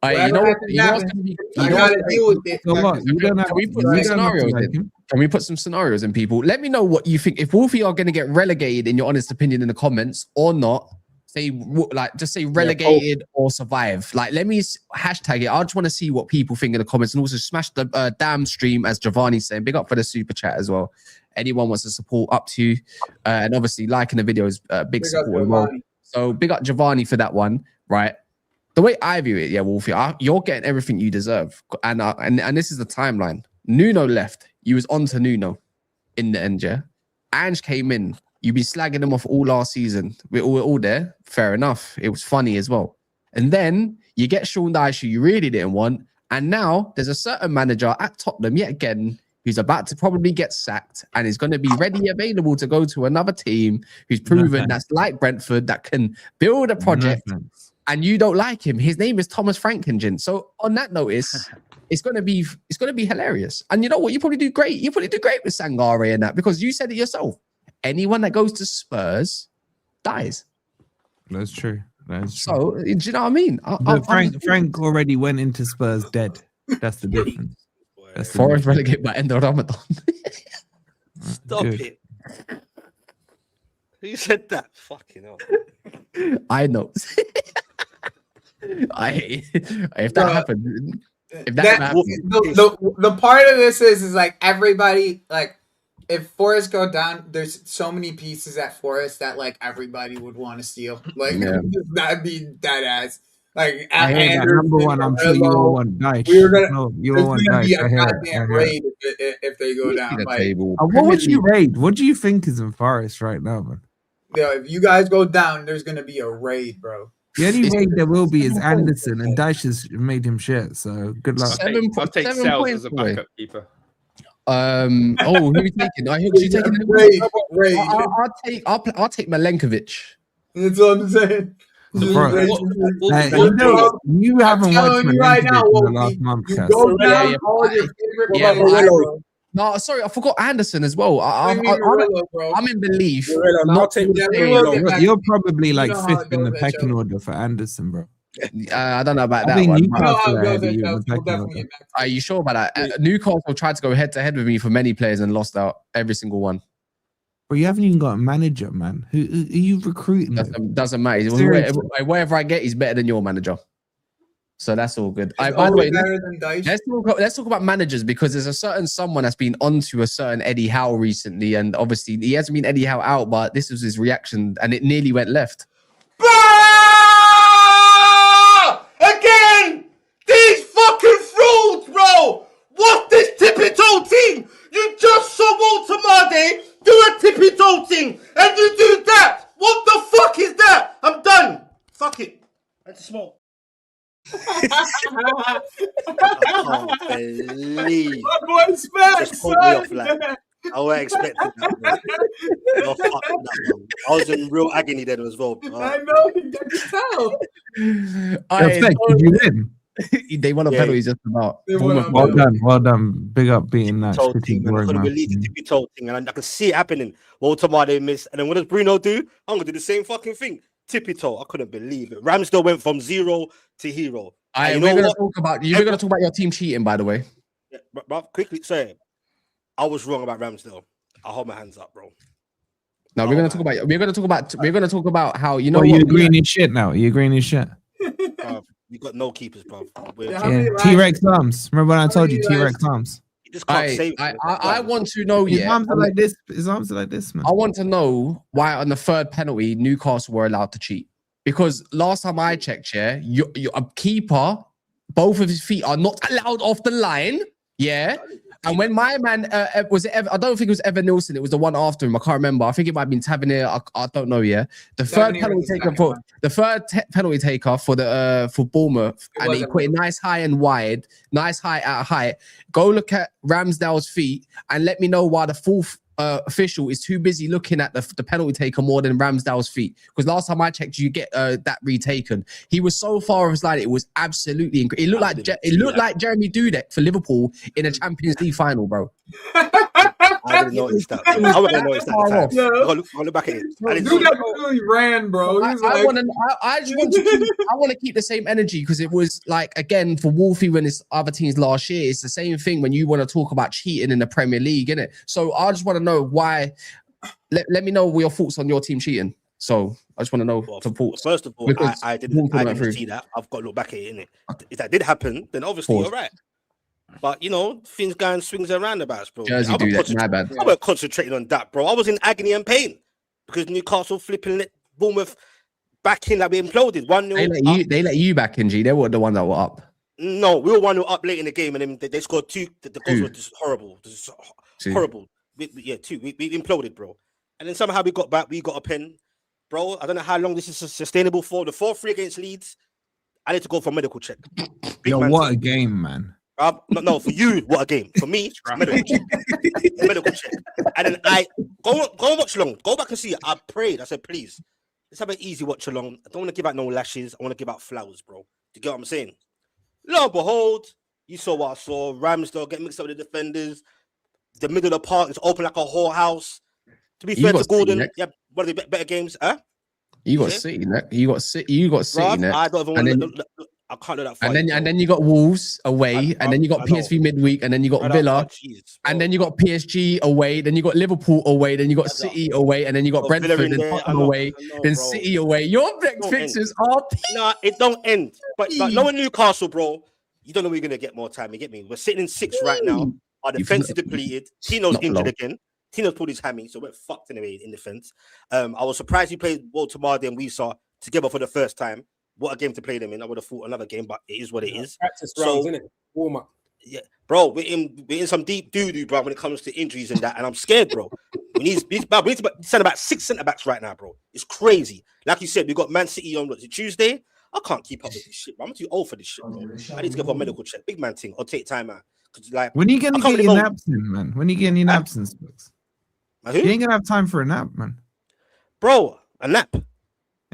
I gotta deal with it. Can we put some scenarios in? Can we put some scenarios in, people? Let me know what you think. If Wolfie are going to get relegated, in your honest opinion, in the comments or not. Just say relegated or survive. Like, let me hashtag it. I just want to see what people think in the comments, and also smash the damn stream, as Giovanni's saying. Big up for the super chat as well. Anyone wants to support, up to you. And obviously liking the video is big support as well. So big up Giovanni for that one, right? The way I view it, yeah, Wolfie, you're getting everything you deserve. And this is the timeline. Nuno left. You was on to Nuno in the end, yeah? Ange came in. You be slagging them off all last season. We're all there. Fair enough. It was funny as well. And then you get Sean Dyche, who you really didn't want. And now there's a certain manager at Tottenham, yet again, who's about to probably get sacked and is going to be ready, available to go to another team who's proven that's like Brentford, that can build a project. And you don't like him. His name is Thomas Frankingen. So on that notice, it's gonna be hilarious. And you know what? You probably do great. You probably do great with Sangare and that, because you said it yourself. Anyone that goes to Spurs dies. That's true. So do you know what I mean? Frank already went into Spurs dead. That's the difference. Forest relegate by end of Ramadan. Stop it. Who said that? Fucking hell. I know. If that happened, the part of this is like everybody, like, if Forest go down, there's so many pieces at Forest that like everybody would want to steal. Like that'd be dead ass. Like number one, I'm sure you all want Dyche. You all want Dyche. Be a goddamn raid if they go down. Like, what would you raid? What do you think is in Forest right now, man? Yeah, if you guys go down, there's gonna be a raid, bro. The only raid there will be is Anderson, and Dyche has made him shit. So good luck. I'll take Sales as a backup keeper. Who are you taking? I hope you taking raid. I'll take Milenkovic. That's what I'm saying. You haven't watched Milenkovic in the last month. You go down all your favorite players. No, sorry, I forgot Anderson as well. I'm in belief. I'll take You're probably like know how it fifth in the goes at pecking Chelsea. order for Anderson, bro. I don't know about I that think one. You know how Newcastle it are goes ahead at of you in the Chelsea. We'll pecking definitely order. get back to Are you sure about that? Newcastle tried to go head to head with me for many players and lost out every single one. Bro, you haven't even got a manager, man. Who are you recruiting? Doesn't matter. Seriously. Wherever I get, he's better than your manager. So that's all good. It's By the way, better than Dyche. let's talk about managers because there's a certain someone that's been onto a certain Eddie Howe recently, and obviously he hasn't been Eddie Howe out, but this was his reaction, and it nearly went left. Again! These fucking frauds, bro! What's this tippy-toe thing? You just saw Walter Marde do a tippy-toe thing, and you do that! What the fuck is that? I'm done. Fuck it. That's small. I can't believe. My boy smacked, Just pulled me off, son. like. I wasn't expecting that, bro. No, fuck that, man. I was in real agony then as well. I know, you can tell. Did you win? They won a penalty just about. They won a Well done. Big up beating that Toe City thing, man. I boring, couldn't man. believe the tippy toe thing, and I can see it happening. Walter Marde missed, and then what does Bruno do? I'm gonna do the same fucking thing. Tippy toe. I couldn't believe it. Ramsdale went from 0 to hero. We're gonna talk about your team cheating, by the way. Yeah, bro, quickly, sorry. I was wrong about Ramsdale. I hold my hands up, bro. No, we're gonna talk about how you know. Are you agreeing his shit now? Are you agreeing his shit? Bruv, you got no keepers, bro. Yeah. T-Rex arms. Remember when I told you T-Rex arms? You just can't save. I want to know. His arms are like this. His arms are like this, man. I want to know why on the third penalty Newcastle were allowed to cheat. Because last time I checked, a keeper, both of his feet are not allowed off the line. Yeah. And when my man I don't think it was Evan Nilsson, it was the one after him. I can't remember. I think it might have been Tavernier. I don't know. Yeah, the third penalty taker for Bournemouth, and he put it nice high and wide, nice high out of height. Go look at Ramsdale's feet and let me know why the fourth official is too busy looking at the penalty taker more than Ramsdale's feet. Because last time I checked, you get that retaken. He was so far off his line, it was absolutely incredible. It looked like Jeremy Dudek for Liverpool in a Champions League final, bro. I didn't notice that. I wouldn't notice that at the time. I look back at it. Dudek really ran, bro. I want to keep the same energy because it was like, again, for Wolfie when it's other teams last year, it's the same thing when you want to talk about cheating in the Premier League, innit? So I just want to know why. Let me know your thoughts on your team cheating. So I just want to know the thoughts. First of all, I didn't see that. I've got to look back at it, innit? If that did happen, then obviously you're right. But you know, things going swings and roundabouts, bro. Jersey do that, my bad. I wasn't concentrating on that, bro. I was in agony and pain because Newcastle flipping let Bournemouth back in, like we imploded. 1-0. They let you back in, G. They were the one that were up. No, we were 1-0 up late in the game, and then they scored 2. The goals were just horrible. Horrible. We imploded, bro. And then somehow we got back. We got a pen, bro. I don't know how long this is sustainable for. The 4-3 against Leeds. I need to go for a medical check. What a game, man. No, for you, what a game. For me, medical check. Medical check. And then I go and watch along. Go back and see it. I prayed. I said, please, let's have an easy watch along. I don't want to give out no lashes. I want to give out flowers, bro. Do you get what I'm saying? Lo and behold, you saw what I saw. Ramsdale get mixed up with the defenders. The middle of the park is open like a whorehouse. To be fair to Gordon, yeah, one of the better games, huh? You got City, neck. You got City, neck. I don't even want to look. I can't do that. And then you got Wolves away, and then you got PSV midweek, and then you got Villa, and then you got PSG away, then you got Liverpool away, then you got City away, and then you got Brentford and Tottenham away, then City away. Your fixtures are nah, it don't end. But knowing Newcastle, bro, you don't know we're gonna get more time. You get me? We're sitting in 6th right now. Our defense is depleted. Tino's injured again. Tino's pulled his hammy, so we're fucked anyway in defense. I was surprised he played Walter Marde and we saw together for the first time. What a game to play them in. I would have thought another game, but it is what it is. Practice rounds, isn't it? Warm up. Yeah, bro, we're in some deep doo-doo, bro, when it comes to injuries and that, and I'm scared, bro. we need to send about 6 centre-backs right now, bro. It's crazy. Like you said, we got Man City on Tuesday. I can't keep up with this shit, bro. I'm too old for this shit, bro. I need to go for a medical check. Big man thing. Or take time out. Like, when are you gonna get your naps in, man? When are you getting your naps in, Spurs? You ain't gonna have time for a nap, man. Bro, a nap.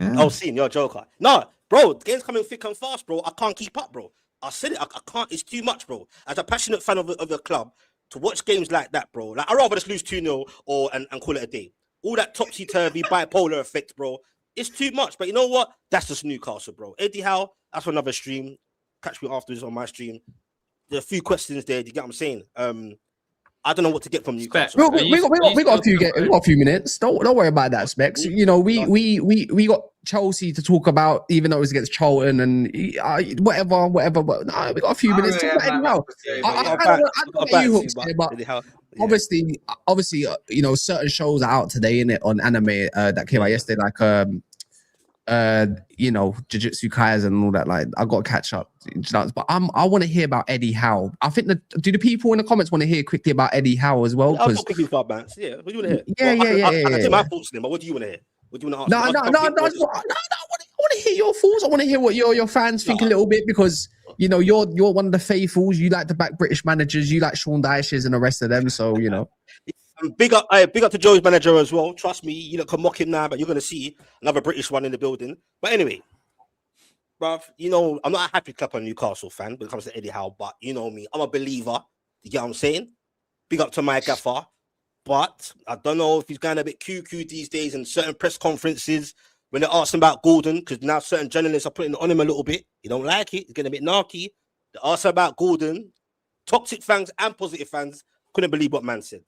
Yeah. Oh, seeing you're a joker. No, bro, the game's coming thick and fast, bro. I can't keep up, bro. I said it. I can't. It's too much, bro. As a passionate fan of the club, to watch games like that, bro. Like, I'd rather just lose 2-0 and call it a day. All that topsy-turvy bipolar effect, bro. It's too much. But you know what? That's just Newcastle, bro. Eddie Howe, that's for another stream. Catch me afterwards on my stream. There are a few questions there. Do you get what I'm saying? I don't know what to get from Newcastle. We got a few minutes. Don't worry about that, Specs. You know, we got Chelsea to talk about, even though it was against Charlton and whatever. But no, we got a few minutes to talk about Eddie Howe. Obviously, you know, certain shows are out today, innit, on anime that came out yesterday, like you know, Jujutsu Kaisen and all that. Like, I got to catch up. But I want to hear about Eddie Howe. I think do the people in the comments want to hear quickly about Eddie Howe as well? I'll talk quickly about Bants. Yeah, what do you want to hear? I can tell my thoughts on him, but what do you want to hear? What do you want to ask? No. I want to hear your thoughts. I want to hear what your fans think a little bit, because you know you're one of the faithfuls. You like to back British managers. You like Sean Dyches and the rest of them. So you know. Big up to Joe's manager as well. Trust me, you can mock him now, but you're gonna see another British one in the building. But anyway, bruv, you know I'm not a happy clap on Newcastle fan when it comes to Eddie Howe, but you know me, I'm a believer. You get what I'm saying? Big up to my gaffer, but I don't know if he's going a bit QQ these days in certain press conferences when they're asking about Gordon, because now certain journalists are putting it on him a little bit. He don't like it. He's getting a bit narky. They asked about Gordon. Toxic fans and positive fans couldn't believe what man said.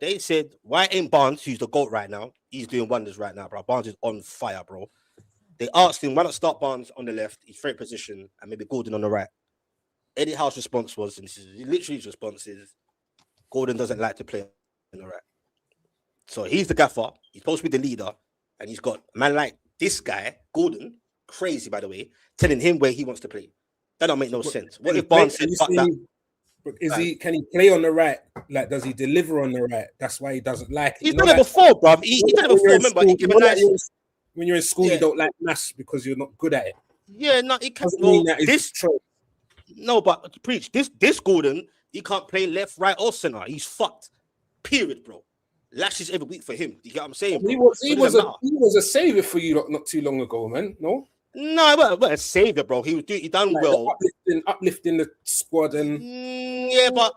They said, why ain't Barnes, who's the GOAT right now? He's doing wonders right now, bro. Barnes is on fire, bro. They asked him, why not start Barnes on the left, his favorite position, and maybe Gordon on the right? Eddie Howe's response was, and this is literally his response is, Gordon doesn't like to play on the right. So he's the gaffer. He's supposed to be the leader. And he's got a man like this guy, Gordon, crazy, by the way, telling him where he wants to play. That don't make no sense. What if Barnes said, fuck that? Can he play on the right? Like, does he deliver on the right? That's why he doesn't like it. He's done it before, bro. He done it before. Remember, he gave a nice... When you're in school, you don't like maths because you're not good at it. Yeah, no, it can't. No, but preach. This Gordon, he can't play left, right, or center. He's fucked. Period, bro. Lashes every week for him. You get what I'm saying? Bro? He was a savior for you not too long ago, man. No. No, but a savior, bro. He done like well, uplifting the squad, and yeah. But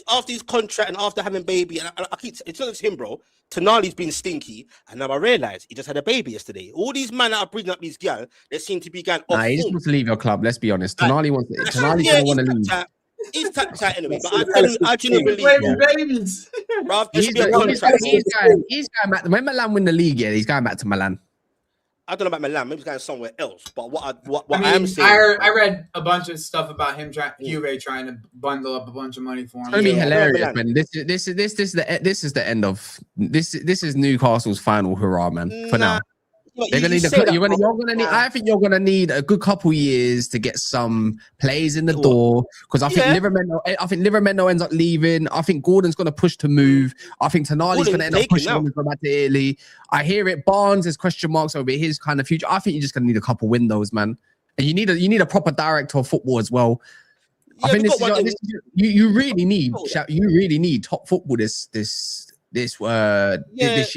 after his contract and after having baby, and I keep it's not just him, bro. Tonali's been stinky, and now I realize he just had a baby yesterday. All these men that are bringing up these girls, they seem to be going off. He just wants to leave your club. Let's be honest. Tonali wants. Tonali's gonna want to leave. He's tapped out anyway, but I genuinely believe, babies. Bro, he's going back. When Milan win the league, yeah, he's going back to Milan. I don't know about Milan. Maybe he's going somewhere else. But what I mean, I am saying, I read a bunch of stuff about him Juve trying to bundle up a bunch of money for him. It's gonna be hilarious, man. This is the end of this is Newcastle's final hurrah, man. For now. They're gonna need. I think you're gonna need a good couple years to get some plays in the door, because I think Livermeno ends up leaving. I think Gordon's gonna push to move. I think Tonali's gonna end up pushing him to go back to Italy. I hear it. Barnes has question marks over his kind of future. I think you're just gonna need a couple windows, man. And you need a proper director of football as well. I think you really need top football this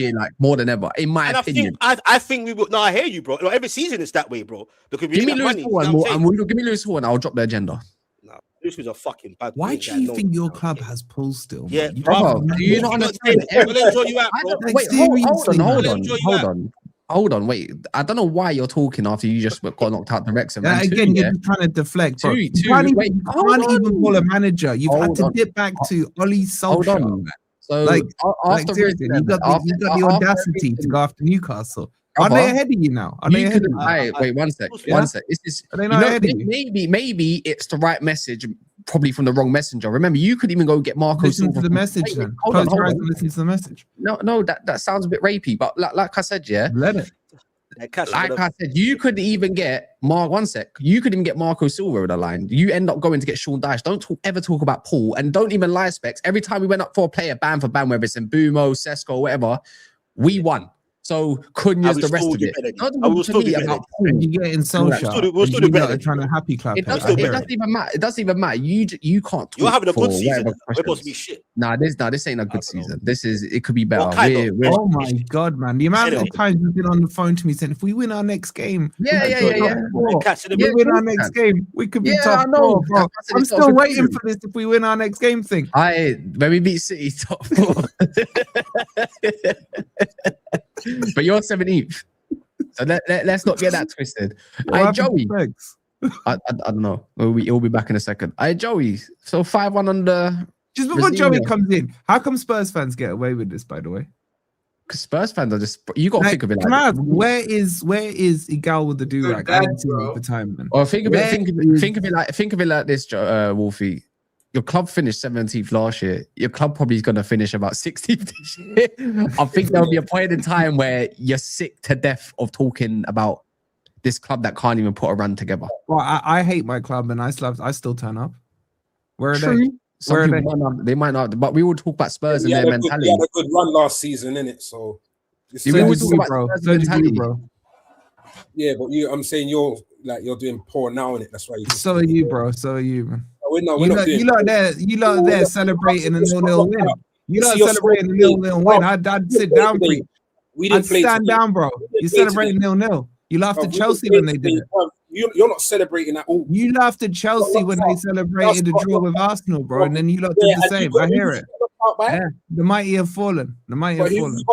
year, like more than ever, in my opinion. I think we will. No, I hear you, bro. No, every season is that way, bro. Because give me Lewis Hall and I'll drop the agenda. No, Lewis was a fucking bad. Why do you think your club has pull still? Yeah, bro. Do you not understand? Hold on. Wait, I don't know why you're talking after you just got knocked out the Wrexham. Again, you're trying to deflect. Bro. You can't even call a manager. You've had to dip back to Oli Solskjaer. So, after seriously, you got the audacity to go after Newcastle. Are they ahead of you now? Wait, one sec. Maybe it's the right message, probably from the wrong messenger. Remember, you could even go get Marco Listen Silva. to the message then. Hold on. Listen to the message. No, that sounds a bit rapey. But like I said, yeah. Let it. Like I said, you could even get You could even get Marco Silva with the line. You end up going to get Sean Dyche. Don't ever talk about Paul, and don't even lie, Specs. Every time we went up for a player, ban for ban, whether it's in Mbumo, Sesko, whatever, we won. So Cunha's the rest of it. I will still be better. And you get in social. We'll still do better. Trying to happy clap. It doesn't even matter. It doesn't even matter. You can't. You're having a good season. We're supposed to be shit. This ain't a good season. It could be better. Oh my god, man! The amount of times you've been on the phone to me saying, if we win our next game, we win our next game, we could be top four, bro. I'm still waiting for this. If we win our next game thing, when we beat City top 4. But you're 17th, so let's not get that twisted. Joey, I don't know. He'll be back in a second. Joey, so 5-1 under. Just before Joey comes in, how come Spurs fans get away with this? By the way, because Spurs fans are just you got to think of it. Where is Igal with the do-rag? I didn't see him for time, man. Or think of it like this, Wolfie. Your club finished 17th last year. Your club probably is going to finish about 16th this year. I think there'll be a point in time where you're sick to death of talking about this club that can't even put a run together. Well, I hate my club and I still turn up. Where are they? They might not, but we will talk about Spurs and their mentality. We had a good run last season, innit? So we will talk about Spurs mentality, bro. Yeah, but I'm saying you're doing poor now, innit? That's why. So are you, bro. So are you, man. You lot there celebrating a 0-0 win. You lot celebrating a 0-0 win. I'd sit down, please. I'd stand down, bro. You're celebrating 0-0. You laughed at Chelsea when they did it. You're not celebrating at all. You laughed at Chelsea when they celebrated the draw with Arsenal, bro, and then you lot did the same. I hear it. Yeah, the mighty have fallen. The mighty have fallen.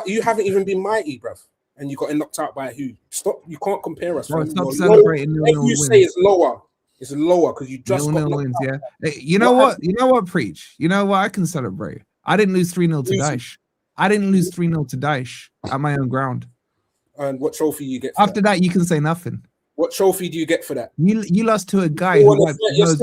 You haven't even been mighty, bruv. And you got knocked out by who? Stop. You can't compare us. Bro, stop celebrating. You say it's lower. It's lower because you just got wins, yeah. You know what, Preach? You know what? I can celebrate. I didn't lose 3-0 to Daesh. I didn't lose 3-0 to Daesh at my own ground. And what trophy you get? After that, you can say nothing. What trophy do you get for that? You lost to a guy who wiped your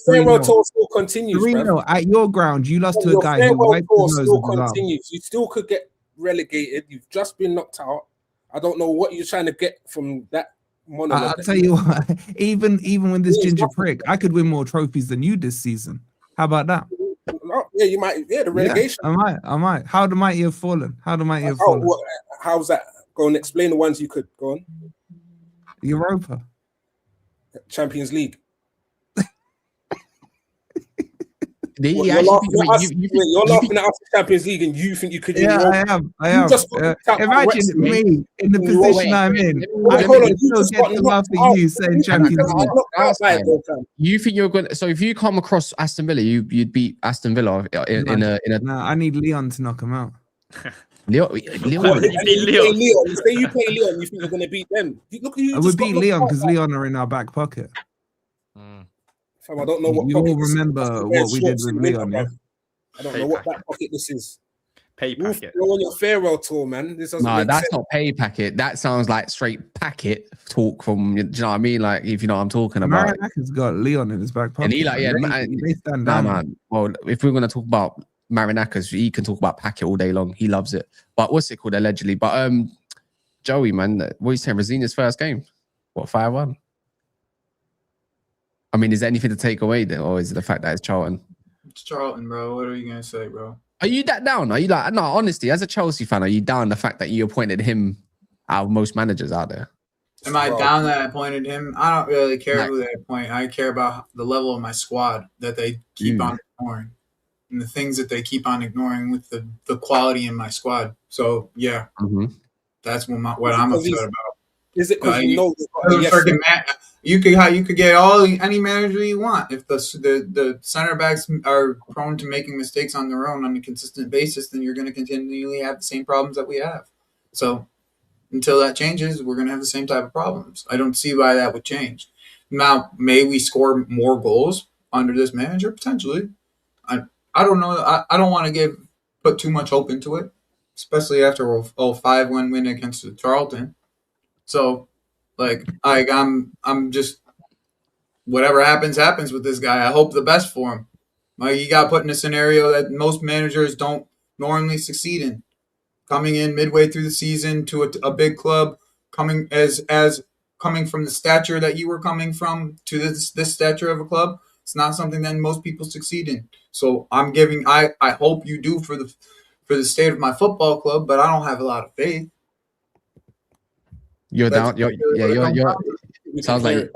farewell tour still continues. 3-0 at your ground. You lost to a guy who wiped his nose still continues. You still could get relegated. You've just been knocked out. I don't know what you're trying to get from that. I'll tell you what, even with this ginger prick, I could win more trophies than you this season. How about that? Yeah, you might. Yeah, the relegation. Yeah, I might. How the mighty have fallen? How's that? Go and explain the ones you could. Go on. Europa. Champions League. You're laughing at us in Champions League, and you think you could? Yeah, I am. Imagine me in the position I'm in. I still get to laugh at you saying Champions League. You think you're going? So if you come across Aston Villa, you'd beat Aston Villa in a. No, I need Leon to knock him out. Leon. Say you play Leon, you think you're going to beat them? Look at you. I would beat Leon because Leon are in our back pocket. I don't know what you all remember what we did with Leon. Yeah? I don't know what back pocket this is. Pay packet. You're on your farewell tour, man. This doesn't no, that's not pay packet. That sounds like straight packet talk from. Do you know what I mean? Like if you know what I'm talking about. Marinakis got Leon in his back pocket. And he they stand down. Man. Well, if we're gonna talk about Marinakis, he can talk about packet all day long. He loves it. But what's it called allegedly? But Joey, man, what are you saying? Rosenior's first game, what 5-1? I mean, is there anything to take away there, or is it the fact that it's Charlton? It's Charlton, bro. What are you gonna say, bro? Are you that down? Are you like, no, honestly, as a Chelsea fan, are you down the fact that you appointed him out of most managers out there? Am I down that I appointed him? I don't really care who they appoint. I care about the level of my squad that they keep on ignoring and the things that they keep on ignoring with the quality in my squad. So, yeah, that's what I'm upset about. Is it because you could get any manager you want. If the center backs are prone to making mistakes on their own on a consistent basis, then you're going to continually have the same problems that we have. So until that changes, we're going to have the same type of problems. I don't see why that would change. Now, may we score more goals under this manager? Potentially. I don't know. I don't want to put too much hope into it, especially after a 5-1 win against Charlton. So, I'm just, whatever happens with this guy. I hope the best for him. Like, he got put in a scenario that most managers don't normally succeed in. Coming in midway through the season to a big club, coming from the stature that you were coming from to this stature of a club, it's not something that most people succeed in. So I hope you do for for the state of my football club, but I don't have a lot of faith. You're That's down. You're sounds like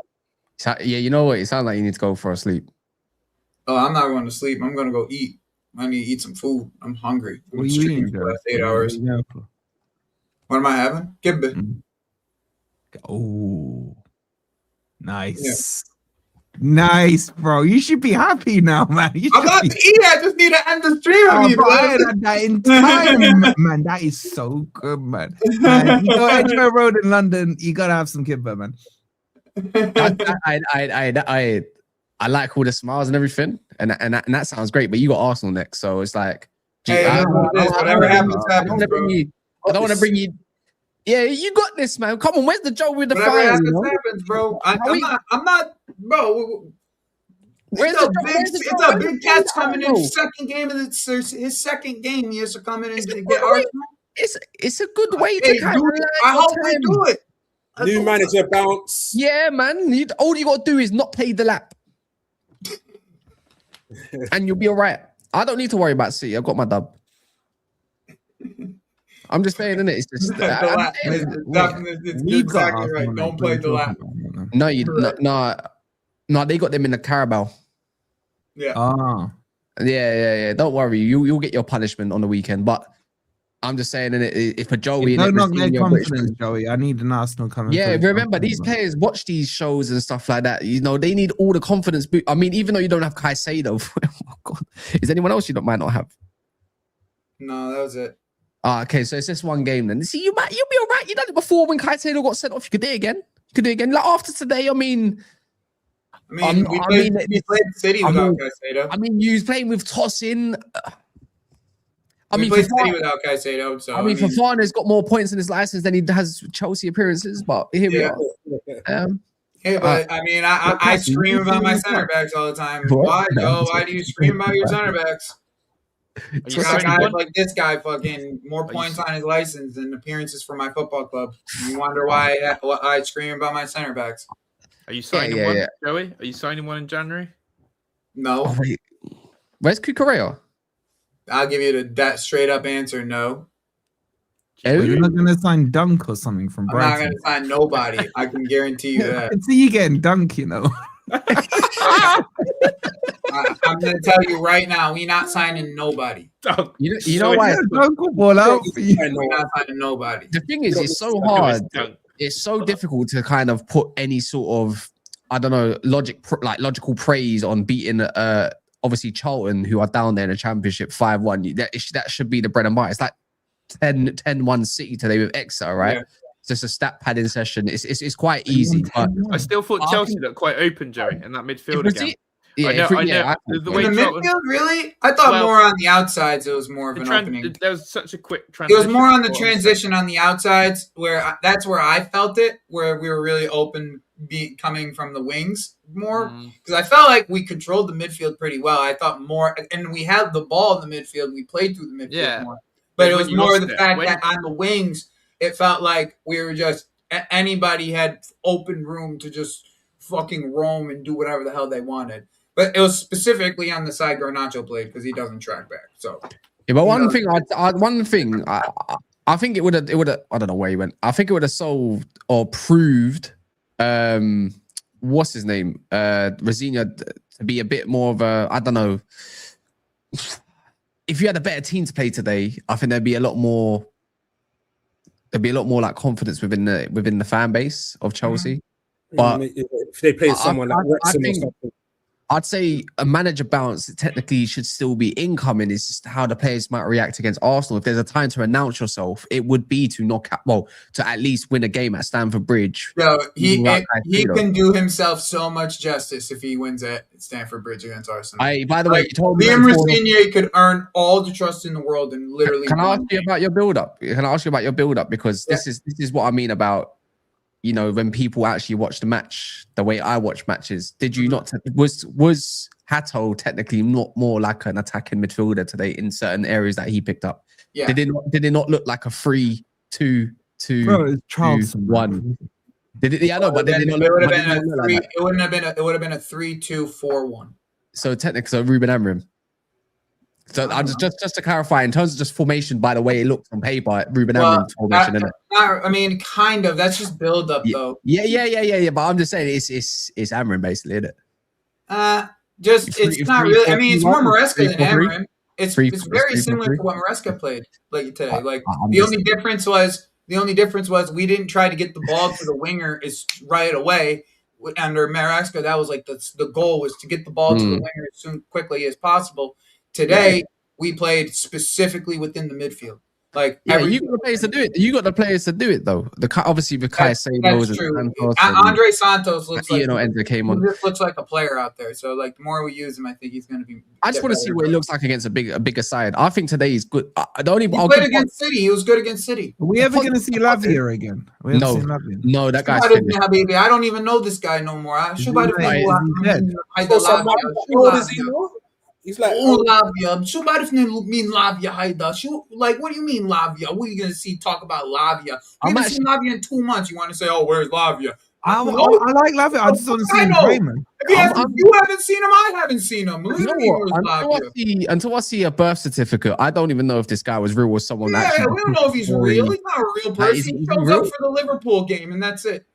you know what? It sounds like you need to go for a sleep. Oh, I'm not going to sleep. I'm going to go eat. I need to eat some food. I'm hungry. What are you eating for the last 8 hours. What am I having? Kibbeh. Oh, nice. Nice, bro. You should be happy now, man. I'm about to eat. I just need to end the stream. I had that in time, man. That is so good, man. Man, you go Edgware Road in London, you gotta have some kibbeh, man. I like all the smiles and everything, and that sounds great. But you got Arsenal next, so it's like, hey, whatever happens, happens, I don't want to bring you. Yeah, you got this, man. Come on, where's the Joe with the whatever fire? happens, bro. I'm not, bro. It's a big catch coming in his second game of his second game. He has to come in and get Arsenal. It's a good way to kind of. I hope we do it. New manager bounce. Yeah, man. All you got to do is not play the lap, and you'll be all right. I don't need to worry about City. I've got my dub. I'm just saying, innit? It's just it's exactly right. Don't play the lap. No. They got them in the Carabao. Yeah. Oh. Yeah. Don't worry. You'll get your punishment on the weekend. But I'm just saying, if for Joey, don't knock their confidence, Joey. I need an Arsenal coming. Yeah, remember these players watch these shows and stuff like that. You know, they need all the confidence. I mean, even though you don't have Caicedo, oh God, is anyone else you might not have? No, that was it. Okay, so it's just one game then. See, you'll be all right. You done it before when Caicedo got sent off. You could do it again. Like after today, we played City without Caicedo. I mean, you was playing with Tosin. We played City without Caicedo. So Fofana's got more points in his license than he has Chelsea appearances. But here we are. I scream about my center backs all the time. Why, Joe? Why do you scream about your center backs? You got guys like this guy fucking more points on his license than appearances for my football club. You wonder why I scream about my center backs. Are you signing one, Joey? Are you signing one in January? No. Oh, wait. Where's Cucurella? I'll give you that straight up answer, no. You're not going to sign Dunk or something from Brighton. I'm not going to sign nobody. I can guarantee you that. I can see you getting Dunk, you know. I'm going to tell you right now, we're not signing nobody. You know why? Dunk will ball out for you. We're not signing nobody. The thing is, it's so hard. It's so difficult to kind of put any sort of, I don't know, logical praise on beating obviously Charlton, who are down there in the Championship 5-1. That should be the bread and butter. It's like 10-1 City today with Exeter, right? Yeah. It's just a stat padding session. It's quite easy. But I still thought Chelsea looked quite open, Joey, in that midfield again. I know. The way in the midfield, really? I thought more on the outsides. It was more of an opening. There was such a quick transition. It was more on the transition on the outsides, that's where I felt it, where we were really open, coming from the wings more. Because I felt like we controlled the midfield pretty well. I thought more, and we had the ball in the midfield. We played through the midfield more. But it was more the fact that on the wings, it felt like we were just anybody had open room to just fucking roam and do whatever the hell they wanted. But it was specifically on the side Garnacho played because he doesn't track back. So yeah, but one thing I think it would have I don't know where he went. I think it would have solved or proved what's his name? Rosenior to be a bit more of a, I don't know. If you had a better team to play today, I think there'd be a lot more like confidence within the fan base of Chelsea. But if they play someone like Wrexham or something, I'd say a manager bounce technically should still be incoming. It's just how the players might react against Arsenal. If there's a time to announce yourself, it would be to to at least win a game at Stamford Bridge. No, he can do himself so much justice if he wins at Stamford Bridge against Arsenal. By the way, you told me Liam Rosenior could earn all the trust in the world and literally. Can I ask you about your build-up? Because this is what I mean about, you know, when people actually watch the match, the way I watch matches, did you not, was Hato technically not more like an attacking midfielder today in certain areas that he picked up? Yeah. Did it not look like a 3-2-2-1? Did it? Yeah, I know, but it would have been a 3-2-4-1. So technically, Ruben Amorim. So I just to clarify, in terms of just formation, by the way it looks on paper, Ruben Amorim's formation, isn't it? I mean, kind of. That's just build up, though. Yeah. But I'm just saying, it's Amorim basically, isn't it? It's not really. I mean, it's more Maresca than Amorim. It's very similar to what Maresca played like today. Like the only difference was we didn't try to get the ball to the winger right away. Under Maresca, that was like the goal was to get the ball to the winger as quickly as possible. Today, we played specifically within the midfield. Like, you got the players to do it. You got the players to do it, though. Obviously, Bukayo Saka, that's true. Andre Santos looks like looks like a player out there. So, like, the more we use him, I think he's going to be. I just want to see what he looks like against a bigger side. I think today he's good. He played against City. He was good against City. Are we ever going to see Lavia again? No, that guy's finished. I don't even know this guy no more. He's like, Lavia. Shubadif mean Lavia Haida. Like, what do you mean Lavia? What are you gonna see talk about Lavia? We haven't seen Lavia in 2 months. You want to say, oh, where's Lavia? I like Lavia. I just want to see him play, man. If you haven't seen him, I haven't seen him. Until I see a birth certificate, I don't even know if this guy was real or someone. We don't know if he's real. He's not a real person. He shows up for the Liverpool game, and that's it.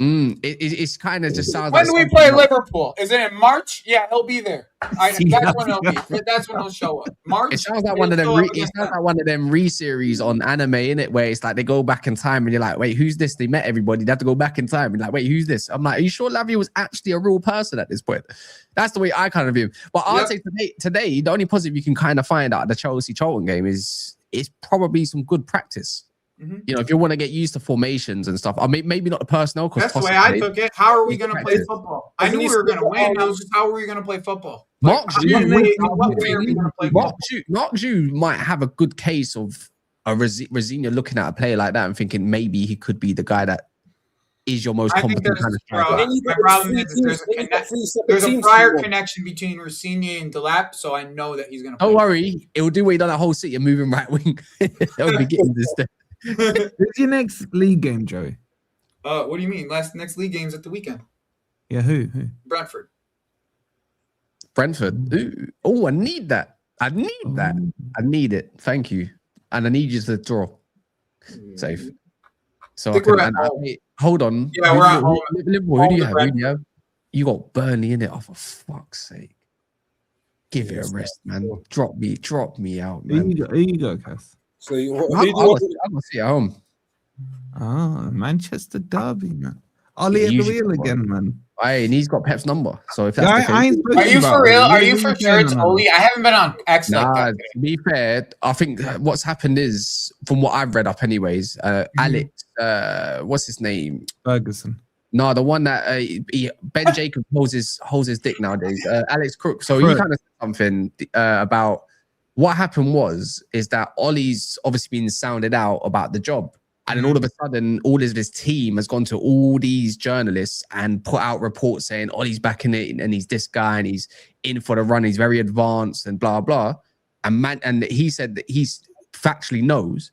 It's kind of just sounds. When do we play Liverpool? Is it in March? Yeah, he'll be there. That's when he'll be. That's when he'll show up. March. It sounds like one of them. It sounds like one of them re-series on anime, innit? Where it's like they go back in time and you're like, wait, who's this? They met everybody. They have to go back in time and like, wait, who's this? I'm like, are you sure Lavia was actually a real person at this point? That's the way I kind of view him. But I'd say today, the only positive you can kind of find out of the Chelsea-Charlton game is probably some good practice. You know, if you want to get used to formations and stuff, I mean, maybe not the personnel. That's the way I took it. How are we going to play football? I knew we were going to win. Now it's just how are we going to play football? Mark Ju might have a good case of a Rosenior looking at a player like that and thinking maybe he could be the guy that is your most competent kind of striker. My problem is there's a prior connection between Rosenior and Delap, so I know that he's going to play. Don't worry. It will do what he done at Hull City and moving right wing. He'll be getting this stuff. Who's your next league game, Joey? What do you mean? Next league game's at the weekend. Yeah, who? Brentford. Ooh. Oh, I need that. I need it. Thank you. And I need you to draw. Safe. So hold on. Yeah, we're at home. Liverpool, who do you have? You got Burnley in it. Oh, for fuck's sake. Give it a rest, man. Drop me out, man. Here you go, Cass. So I'll see at home. Manchester derby, man. Ollie at the wheel again, man. And he's got Pep's number. So if that's the case, are you for real? Are you for sure it's Ollie? I haven't been on X like that. To be fair, I think what's happened is, from what I've read up anyways, Alex, what's his name? Ferguson. No, the one that Ben Jacobs holds his dick nowadays. Alex Crook. So he kind of said something about what happened is that Ollie's obviously been sounded out about the job. And then all of a sudden, all of his team has gone to all these journalists and put out reports saying Ollie's back in it and he's this guy and he's in for the run. He's very advanced and blah, blah. And he said that he factually knows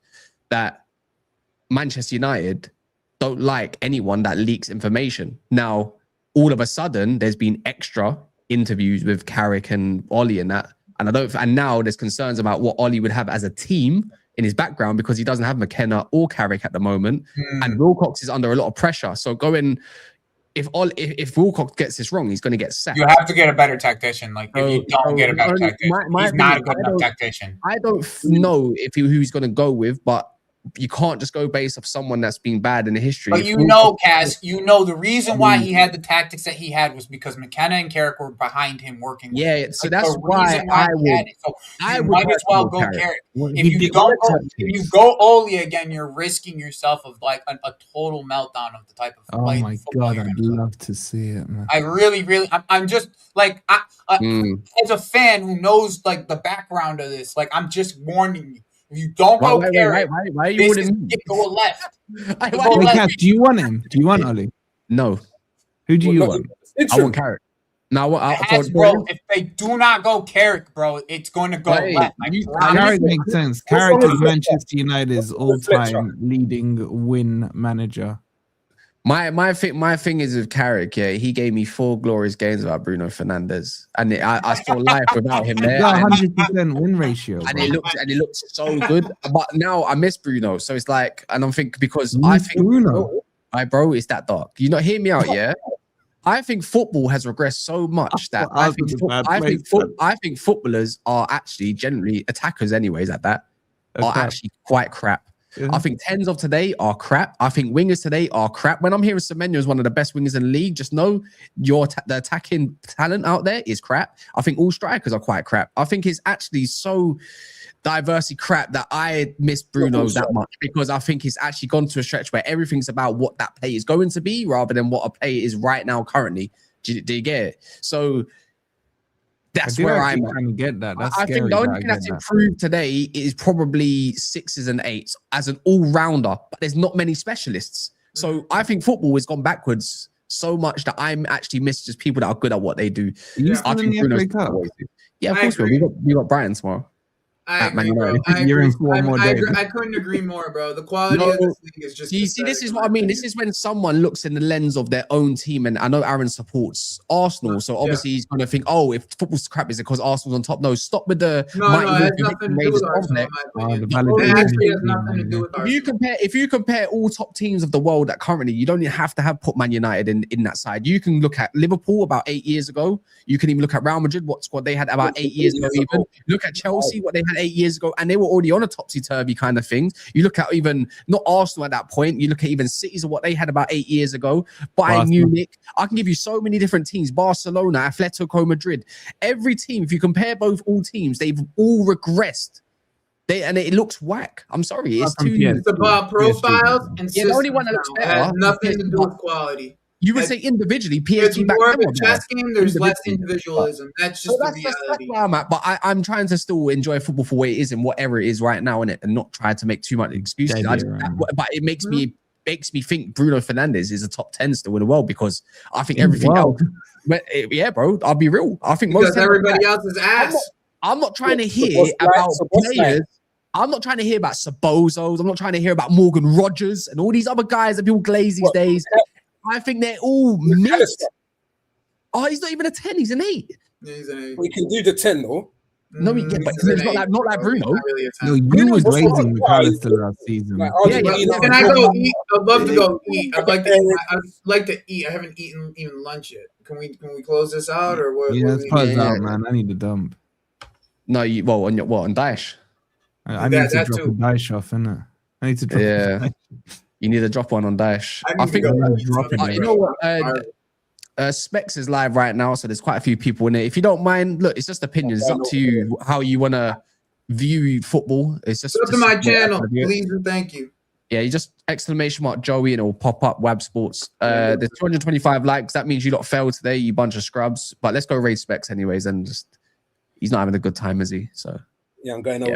that Manchester United don't like anyone that leaks information. Now, all of a sudden, there's been extra interviews with Carrick and Ollie and that. And now there's concerns about what Ollie would have as a team in his background because he doesn't have McKenna or Carrick at the moment. And Wilcox is under a lot of pressure. So if Wilcox gets this wrong, he's going to get sacked. You have to get a better tactician. Like, if you don't get a better tactician, he's not a good enough tactician. I don't know who he's going to go with, but you can't just go based off someone that's been bad in the history. But Kaz, the reason why he had the tactics that he had was because McKenna and Carrick were behind him working. Yeah, so that's why I would might as well go Carrick. If you go Ole again, you're risking yourself of like a total meltdown of the type of play. Oh my god, I'd love to see it, man. I really, I'm just like, as a fan who knows like the background of this, like I'm just warning you. If you don't go Carrick, why are you go left. Do you want him? Do you want Ollie? No. Who do you want? I want Carrick. Now, bro, if they do not go Carrick, bro, it's going to go left. Carrick makes sense. Carrick is Manchester United's all-time leading win manager. My thing is with Carrick. Yeah, he gave me 4 glorious games about Bruno Fernandes, and I saw life without him there. 100% win ratio, and it looked so good. But now I miss Bruno, so it's like, and I'm thinking because I think Bruno, bro, it's that dark. You know, hear me out, yeah. I think football has regressed so much that I think footballers are actually generally attackers, anyways. At that, are actually quite crap. Yeah. I think 10s of today are crap. I think wingers today are crap. When I'm hearing Semenyo is one of the best wingers in the league, just know the attacking talent out there is crap. I think all strikers are quite crap. I think it's actually so diversity crap that I miss Bruno that much, because I think it's actually gone to a stretch where everything's about what that play is going to be rather than what a play is right now currently. Do you get it? So that's where I'm trying to get that. I think the only thing that's improved today is probably 6s and 8s as an all-rounder, but there's not many specialists. So I think football has gone backwards so much that I'm actually miss just people that are good at what they do. I think Bruno's yeah, of course we got Brighton tomorrow. I agree, bro. I couldn't agree more, bro. The quality of this league is just. You see, this is what I mean. This is when someone looks in the lens of their own team, and I know Aaron supports Arsenal, so obviously he's going to think, "Oh, if football's crap, is it because Arsenal's on top?" No, stop with the. No, it has nothing to do with Arsenal. It actually has nothing to do with Arsenal. If you compare all top teams of the world that currently, you don't even have to put Man United in that side. You can look at Liverpool about 8 years ago. You can even look at Real Madrid, what squad they had about 8 years ago. Even look at Chelsea, what they had 8 years ago, and they were already on a topsy-turvy kind of thing. You look at even not Arsenal at that point, you look at even Cities of what they had about 8 years ago. Bayern Munich, I can give you so many different teams. Barcelona, Atletico Madrid, every team, if you compare all teams, they've all regressed. And it looks whack. I'm sorry, it's about profiles and the only one that looks better. It has nothing to do with quality. You would say individually, PSG back more of a chess game. There's less individualism. That's just the reality. That's where I'm at. But I'm trying to still enjoy football for what it is and whatever it is right now, and not try to make too much excuses. But it makes me think Bruno Fernandes is a top 10 still in the world, because I think everything else. Yeah, bro. I'll be real. I think because everybody else is ass. I'm not trying to hear about players. I'm not trying to hear about Sabozos. I'm not trying to hear about Morgan Rogers and all these other guys that people glaze these days. I think they're all mixed. Oh, he's not even a 10. He's an 8. Yeah, he's an 8. We can do the 10 though. No, but it's not like Bruno. No, you was raising Macclesfield last season. Can I go eat? I'd love to go eat. I'd like to eat. I haven't eaten even lunch yet. Can we close this out or what? Yeah, let's close out, man. I need to dump. No, on Daesh? I need to drop a Daesh off, innit? I need to drop. Yeah. You need to drop one on Daesh. I think you know what? Specs is live right now, so there's quite a few people in it. If you don't mind, look, it's just opinions. It's up to you how you want to view football. It's just go to my channel, please and thank you. Yeah, you just !Joey and it will pop up Wab Sports. There's 225 likes. That means you lot failed today, you bunch of scrubs. But let's go raid Specs anyways, and just he's not having a good time, is he? So yeah, I'm going over.